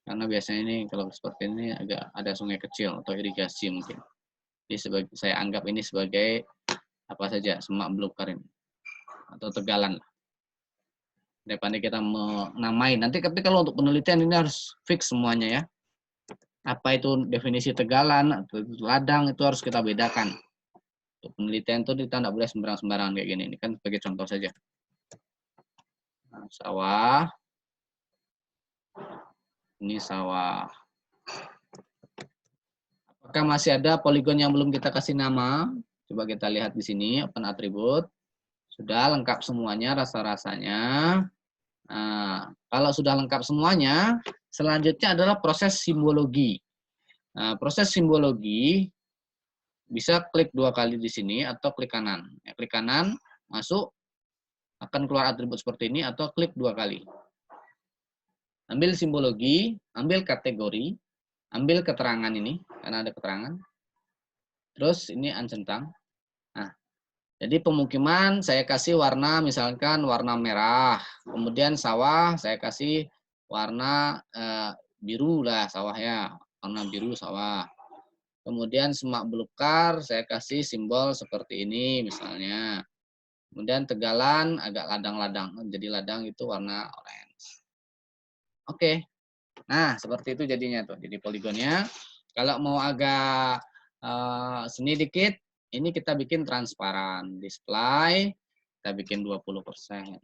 Speaker 1: Karena biasanya ini kalau seperti ini agak ada sungai kecil atau irigasi mungkin. Jadi saya anggap ini sebagai apa saja, semak belukar ini atau tegalan. Daripada kita menamai. Nanti kalau untuk penelitian ini harus fix semuanya ya. Apa itu definisi tegalan atau ladang itu harus kita bedakan. Untuk penelitian itu kita tidak boleh sembarang-sembarangan kayak gini. Ini kan sebagai contoh saja. Nah, sawah. Ini sawah. Apakah masih ada poligon yang belum kita kasih nama? Coba kita lihat di sini, open atribut. Sudah lengkap semuanya rasa-rasanya. Nah, kalau sudah lengkap semuanya, selanjutnya adalah proses simbologi. Nah, proses simbologi bisa klik 2 kali di sini atau klik kanan. Ya, klik kanan, masuk, akan keluar atribut seperti ini, atau klik 2 kali. Ambil simbologi, ambil kategori, ambil keterangan ini, karena ada keterangan. Terus ini uncentang. Nah, jadi pemukiman saya kasih warna, misalkan warna merah. Kemudian sawah saya kasih warna biru lah sawahnya, warna biru sawah. Kemudian semak belukar saya kasih simbol seperti ini misalnya. Kemudian tegalan agak ladang-ladang, jadi ladang itu warna orange. Oke. Nah, seperti itu jadinya tuh. Jadi poligonnya. Kalau mau agak seni dikit, ini kita bikin transparan. Display, kita bikin 20%.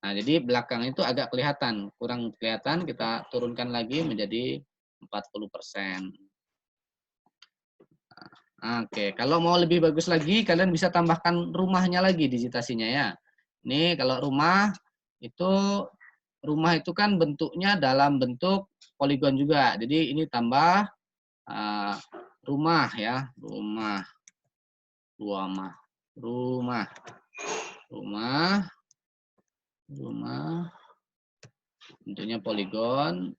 Speaker 1: Nah, jadi belakang itu agak kelihatan. Kurang kelihatan, kita turunkan lagi menjadi 40%. Oke, kalau mau lebih bagus lagi, kalian bisa tambahkan rumahnya lagi digitasinya ya. Ini kalau rumah itu kan bentuknya dalam bentuk poligon juga. Jadi ini tambah rumah ya, rumah. Bentuknya poligon.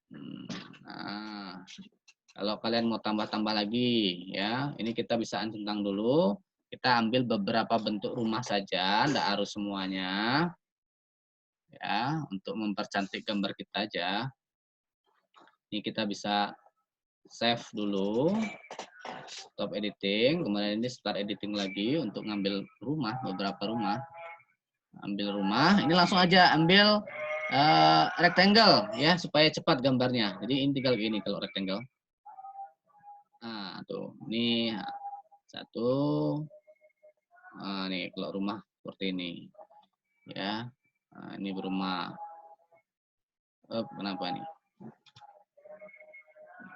Speaker 1: Nah, kalau kalian mau tambah-tambah lagi ya, ini kita bisa uncentang dulu. Kita ambil beberapa bentuk rumah saja, tidak harus semuanya. Ya, untuk mempercantik gambar kita aja. Ini kita bisa save dulu. Stop editing, kemudian ini start editing lagi untuk ngambil rumah, beberapa rumah. Ambil rumah, ini langsung aja ambil rectangle ya, supaya cepat gambarnya. Jadi ini tinggal gini kalau rectangle. Nah, tuh, ini satu. Nah, nih kalau rumah seperti ini. Ya. Nah, ini berumah. Kenapa nih?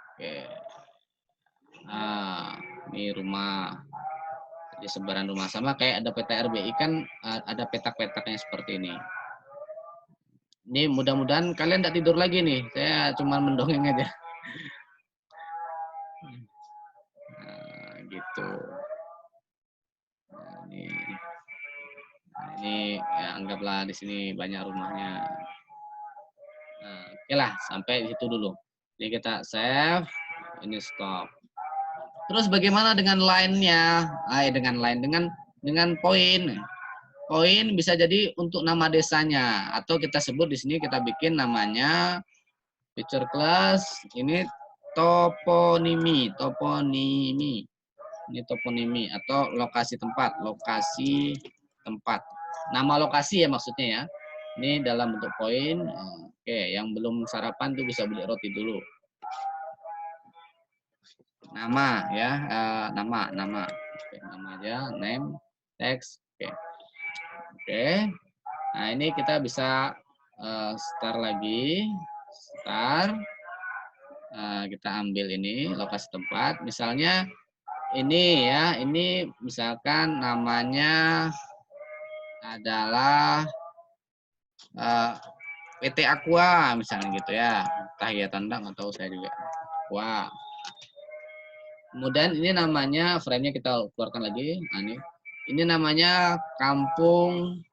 Speaker 1: Oke. Nah, ini rumah. Jadi sebaran rumah sama kayak ada peta RBI kan ada petak-petaknya seperti ini. Ini mudah-mudahan kalian tidak tidur lagi nih. Saya cuma mendongeng aja. Nah, gitu. Nah, ini ya anggaplah di sini banyak rumahnya. Nah, oke lah, sampai di situ dulu. Jadi kita save, ini stop. Terus bagaimana dengan line-nya? Dengan poin. Poin bisa jadi untuk nama desanya atau kita sebut di sini kita bikin namanya feature class ini toponimi. Ini toponimi atau lokasi tempat, Nama lokasi ya maksudnya ya. Ini dalam bentuk poin. Oke, yang belum sarapan tuh bisa beli roti dulu. Nama ya, nama. Oke, nama aja, name, text. Oke. Nah, ini kita bisa start lagi. Start. Kita ambil ini lokasi tempat. Misalnya ini ya, ini misalkan namanya adalah PT Aqua misalnya gitu ya. Entah ya tandang atau saya juga. Aqua. Kemudian ini namanya frame-nya kita keluarkan lagi. Nah, ini namanya kampung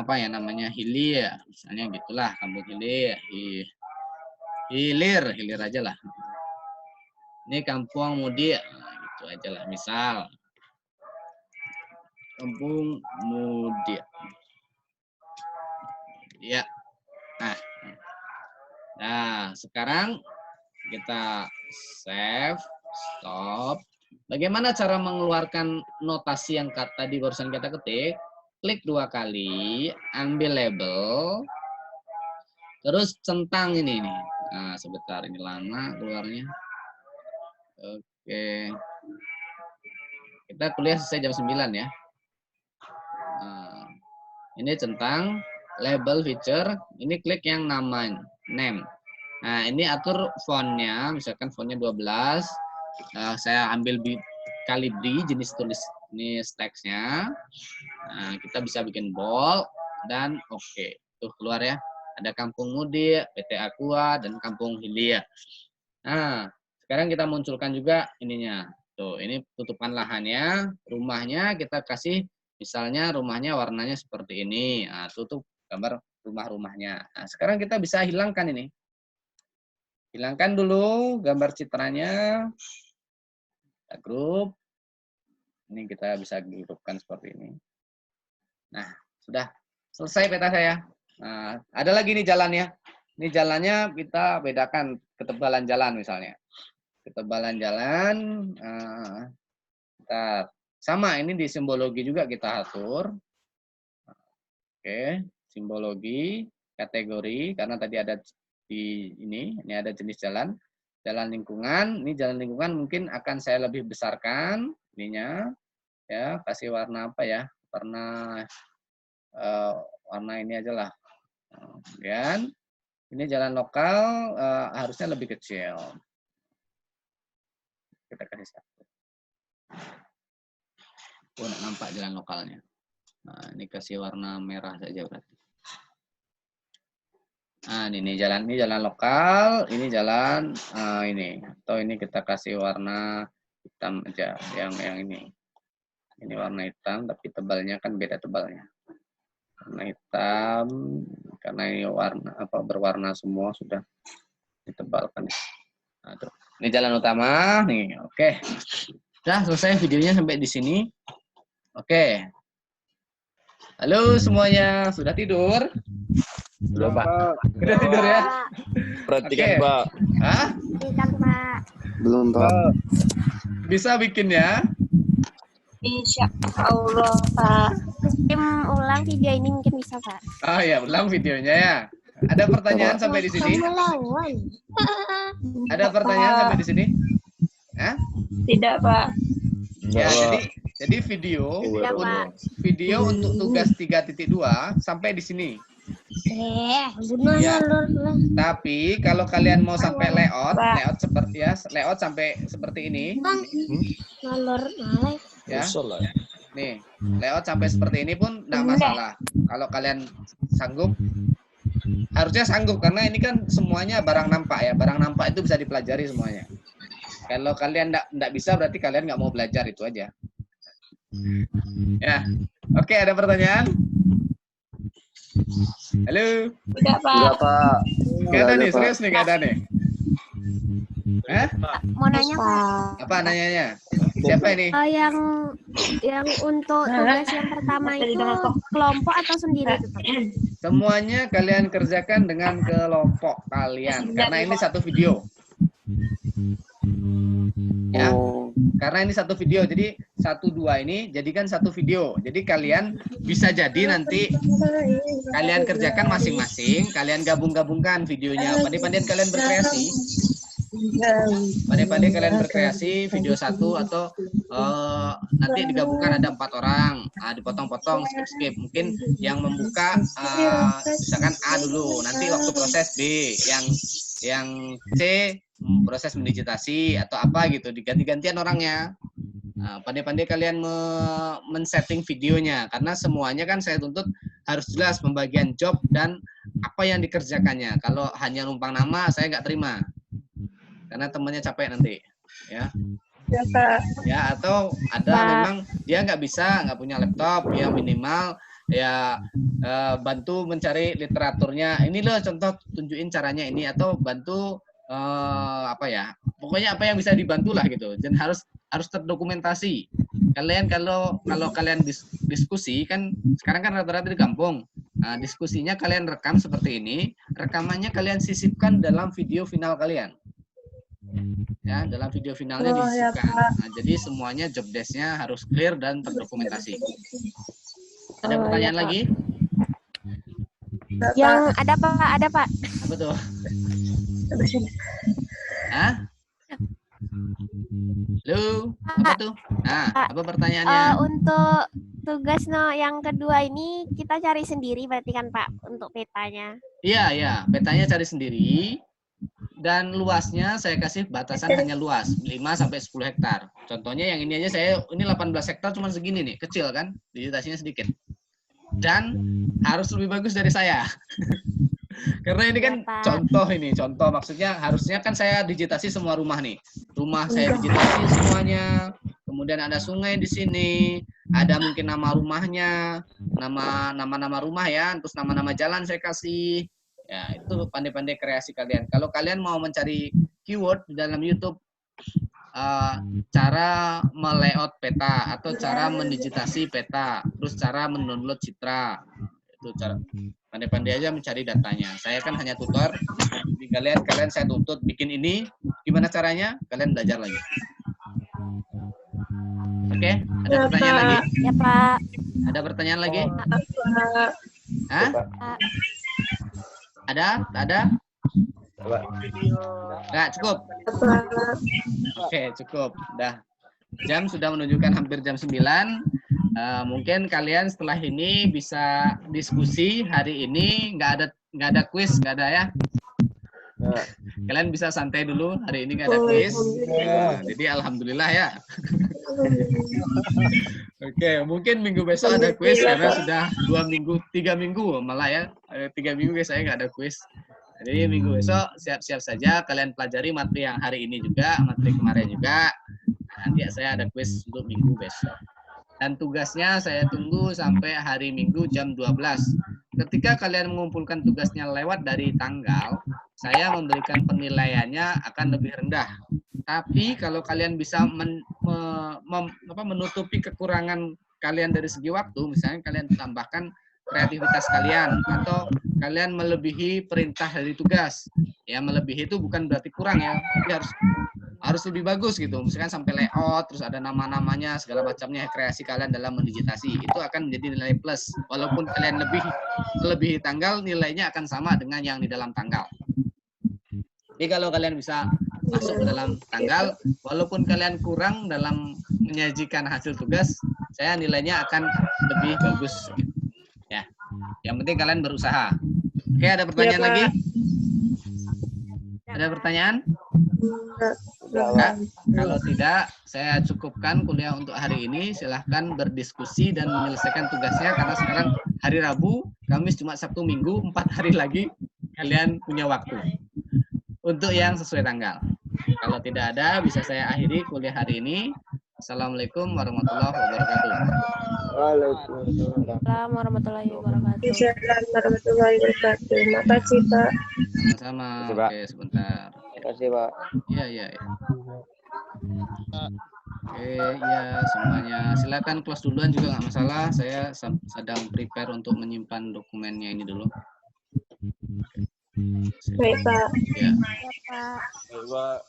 Speaker 1: apa ya namanya, Hilir misalnya gitulah, kampung Hilir. Hilir aja lah. Ini kampung Mudik, nah, gitu aja lah misal. Kampung Mudik. Ya. Nah, sekarang kita save, stop. Bagaimana cara mengeluarkan notasi yang tadi barusan kita ketik? Klik 2 kali, ambil label, terus centang ini nih. Nah, sebentar ini lama keluarnya. Oke. Kita kuliah selesai jam 9 ya. Nah, ini centang label feature, ini klik yang nama name. Nah, ini atur fontnya, misalkan fontnya 12. Saya ambil Calibri, jenis tulis teksnya. Nah, kita bisa bikin bold dan oke. Tuh keluar ya. Ada Kampung Mudik, PT Aqua, dan Kampung Hilya. Nah, sekarang kita munculkan juga ininya. Tuh, ini tutupan lahannya, rumahnya kita kasih, misalnya rumahnya warnanya seperti ini. Nah, tutup gambar rumah-rumahnya. Nah, sekarang kita bisa hilangkan ini. Hilangkan dulu gambar citranya. Kita grup. Ini kita bisa grupkan seperti ini. Nah, sudah selesai peta saya. Nah, ada lagi nih jalannya. Ini jalannya kita bedakan ketebalan jalan misalnya. Ketebalan jalan, kita sama ini di simbologi juga kita atur. Oke, simbologi, kategori, karena tadi ada di ini ada jenis jalan. Jalan lingkungan, ini jalan lingkungan mungkin akan saya lebih besarkan ininya. Ya, kasih warna apa ya? Warna ini aja lah. Kemudian ini jalan lokal harusnya lebih kecil. Kita kasih satu. Oh, nggak nampak jalan lokalnya. Nah, ini kasih warna merah saja berarti. Nah, ini jalan lokal, ini jalan ini. Atau ini kita kasih warna hitam aja, yang ini. Ini warna hitam, tapi tebalnya kan beda tebalnya. Warna hitam, karena ini berwarna semua sudah ditebalkan. Nah, tuh. Ini jalan utama, nih, oke. Sudah selesai videonya sampai di sini. Oke. Halo semuanya, sudah tidur?
Speaker 4: Sudah, Pak.
Speaker 1: Sudah tidur ya?
Speaker 4: Perhatikan,
Speaker 1: Oke.
Speaker 4: Pak.
Speaker 1: Hah?
Speaker 2: Pak.
Speaker 5: Belum, Pak.
Speaker 1: Bisa bikin ya?
Speaker 2: Insya Allah, Pak. Ulang video ini mungkin bisa, Pak.
Speaker 1: Oh ya, ulang videonya ya. Ada pertanyaan sampai di sini? Ada pertanyaan sampai di sini? Hah?
Speaker 2: Tidak, Pak.
Speaker 1: Ya, jadi video untuk tugas 3.2 sampai di sini. Ya. Tapi kalau kalian mau sampai layout sampai seperti ini. Ya. Nih, layout sampai seperti ini pun tidak masalah. Kalau kalian sanggup, harusnya sanggup karena ini kan semuanya barang nampak ya. Barang nampak itu bisa dipelajari semuanya. Kalau kalian tidak bisa berarti kalian nggak mau belajar, itu aja. Ya, oke, ada pertanyaan? Halo.
Speaker 2: Tidak, Pak.
Speaker 5: Enggak, Pak.
Speaker 1: Gak ada nih,
Speaker 5: Pak.
Speaker 1: serius nih gak ada nih.
Speaker 2: Mau nanya, Pak.
Speaker 1: Apa nanyanya? Siapa ini?
Speaker 2: Yang untuk tugas yang pertama itu kelompok atau sendiri itu, Pak?
Speaker 1: Semuanya kalian kerjakan dengan kelompok kalian karena ini satu video. Ya, karena ini satu video, jadi 1-2 ini jadikan satu video. Jadi kalian bisa jadi nanti kalian kerjakan masing-masing, kalian gabung-gabungkan videonya. Pandai-pandai kalian berkreasi. Pandai-pandai kalian berkreasi video satu atau nanti digabungkan ada 4 orang, dipotong-potong, skip-skip. Mungkin yang membuka misalkan A dulu, nanti waktu proses B, yang C proses mendigitasi atau apa gitu, diganti-gantian orangnya. Pandai-pandai kalian men-setting videonya karena semuanya kan saya tuntut harus jelas pembagian job dan apa yang dikerjakannya. Kalau hanya numpang nama saya nggak terima karena temannya capek nanti ya. Ya, atau ada memang dia nggak punya laptop, ya minimal ya bantu mencari literaturnya. Ini loh contoh, tunjukin caranya ini, atau bantu pokoknya apa yang bisa dibantu lah gitu, dan harus terdokumentasi. Kalian kalau kalian diskusi kan sekarang kan rata-rata di kampung. Nah, diskusinya kalian rekam seperti ini, rekamannya kalian sisipkan dalam video final kalian. Ya, dalam video finalnya disisipkan. Nah, jadi semuanya job desk-nya harus clear dan terdokumentasi. Ada pertanyaan lagi?
Speaker 2: Yang ada, Pak. Ada, Pak.
Speaker 1: Apa tuh? Hah? Halo? Apa tuh? Nah, apa pertanyaannya?
Speaker 2: Untuk tugas yang kedua ini kita cari sendiri berarti kan, Pak, untuk petanya.
Speaker 1: Iya, petanya cari sendiri. Dan luasnya saya kasih batasan hanya luas 5 sampai 10 hektar. Contohnya yang ini aja ini 18 hektar cuma segini nih, kecil kan? Digitasinya sedikit. Dan harus lebih bagus dari saya. Karena ini kan contoh maksudnya harusnya kan saya digitasi semua rumah nih. Rumah saya digitasi semuanya. Kemudian ada sungai di sini, ada mungkin nama rumahnya, nama rumah ya, terus nama-nama jalan saya kasih. Ya, itu pandai-pandai kreasi kalian. Kalau kalian mau mencari keyword di dalam YouTube, cara melayout peta atau cara mendigitasi peta, terus cara mendownload citra, itu cara pandai-pandai aja mencari datanya. Saya kan hanya tutor, jadi kalian saya tuntut bikin ini, gimana caranya? Kalian belajar lagi. Oke, ada pertanyaan lagi?
Speaker 2: Ya, Pak.
Speaker 1: Ada pertanyaan lagi?
Speaker 2: Pak.
Speaker 1: Hah? Ada? Nggak, cukup? Oke, cukup. Udah. Jam sudah menunjukkan hampir jam 9. Mungkin kalian setelah ini bisa diskusi hari ini. Nggak ada kuis, nggak ada ya? Kalian bisa santai dulu. Hari ini nggak ada kuis. Jadi alhamdulillah ya. Oke, mungkin minggu besok ada kuis karena sudah 3 minggu malah ya. 3 minggu guys saya nggak ada kuis. Jadi minggu besok siap-siap saja kalian pelajari materi yang hari ini juga, materi kemarin juga. Nanti saya ada kuis untuk minggu besok. Dan tugasnya saya tunggu sampai hari Minggu jam 12. Ketika kalian mengumpulkan tugasnya lewat dari tanggal, saya memberikan penilaiannya akan lebih rendah. Tapi kalau kalian bisa menutupi kekurangan kalian dari segi waktu, misalnya kalian tambahkan kreativitas kalian atau kalian melebihi perintah dari tugas. Ya, melebihi itu bukan berarti kurang ya, tapi harus lebih bagus gitu. Misalkan sampai layout, terus ada nama-namanya, segala macamnya kreasi kalian dalam mendigitasi. Itu akan menjadi nilai plus. Walaupun kalian melebihi tanggal, nilainya akan sama dengan yang di dalam tanggal. Jadi kalau kalian bisa masuk ke dalam tanggal, walaupun kalian kurang dalam menyajikan hasil tugas, saya nilainya akan lebih bagus. Ya, yang penting kalian berusaha. Oke, ada pertanyaan lagi? Ada pertanyaan? Enggak? Kalau tidak, saya cukupkan kuliah untuk hari ini. Silahkan berdiskusi dan menyelesaikan tugasnya karena sekarang hari Rabu, Kamis, Jumat, Sabtu, Minggu, 4 hari lagi kalian punya waktu untuk yang sesuai tanggal. Kalau tidak ada, bisa saya akhiri kuliah hari ini. Assalamualaikum warahmatullahi wabarakatuh.
Speaker 2: Waalaikumsalam warahmatullahi wabarakatuh.
Speaker 7: Waalaikumsalam warahmatullahi wabarakatuh. Makasih, Pak.
Speaker 1: Sama.
Speaker 4: Terima kasih, Pak.
Speaker 1: Oke, sebentar.
Speaker 4: Terima kasih, Pak.
Speaker 1: Iya. Oke, ya semuanya. Silakan close duluan juga nggak masalah. Saya sedang prepare untuk menyimpan dokumennya ini dulu.
Speaker 7: Baik, Pak.
Speaker 1: Ya.
Speaker 2: Ya, Pak.
Speaker 4: Pak.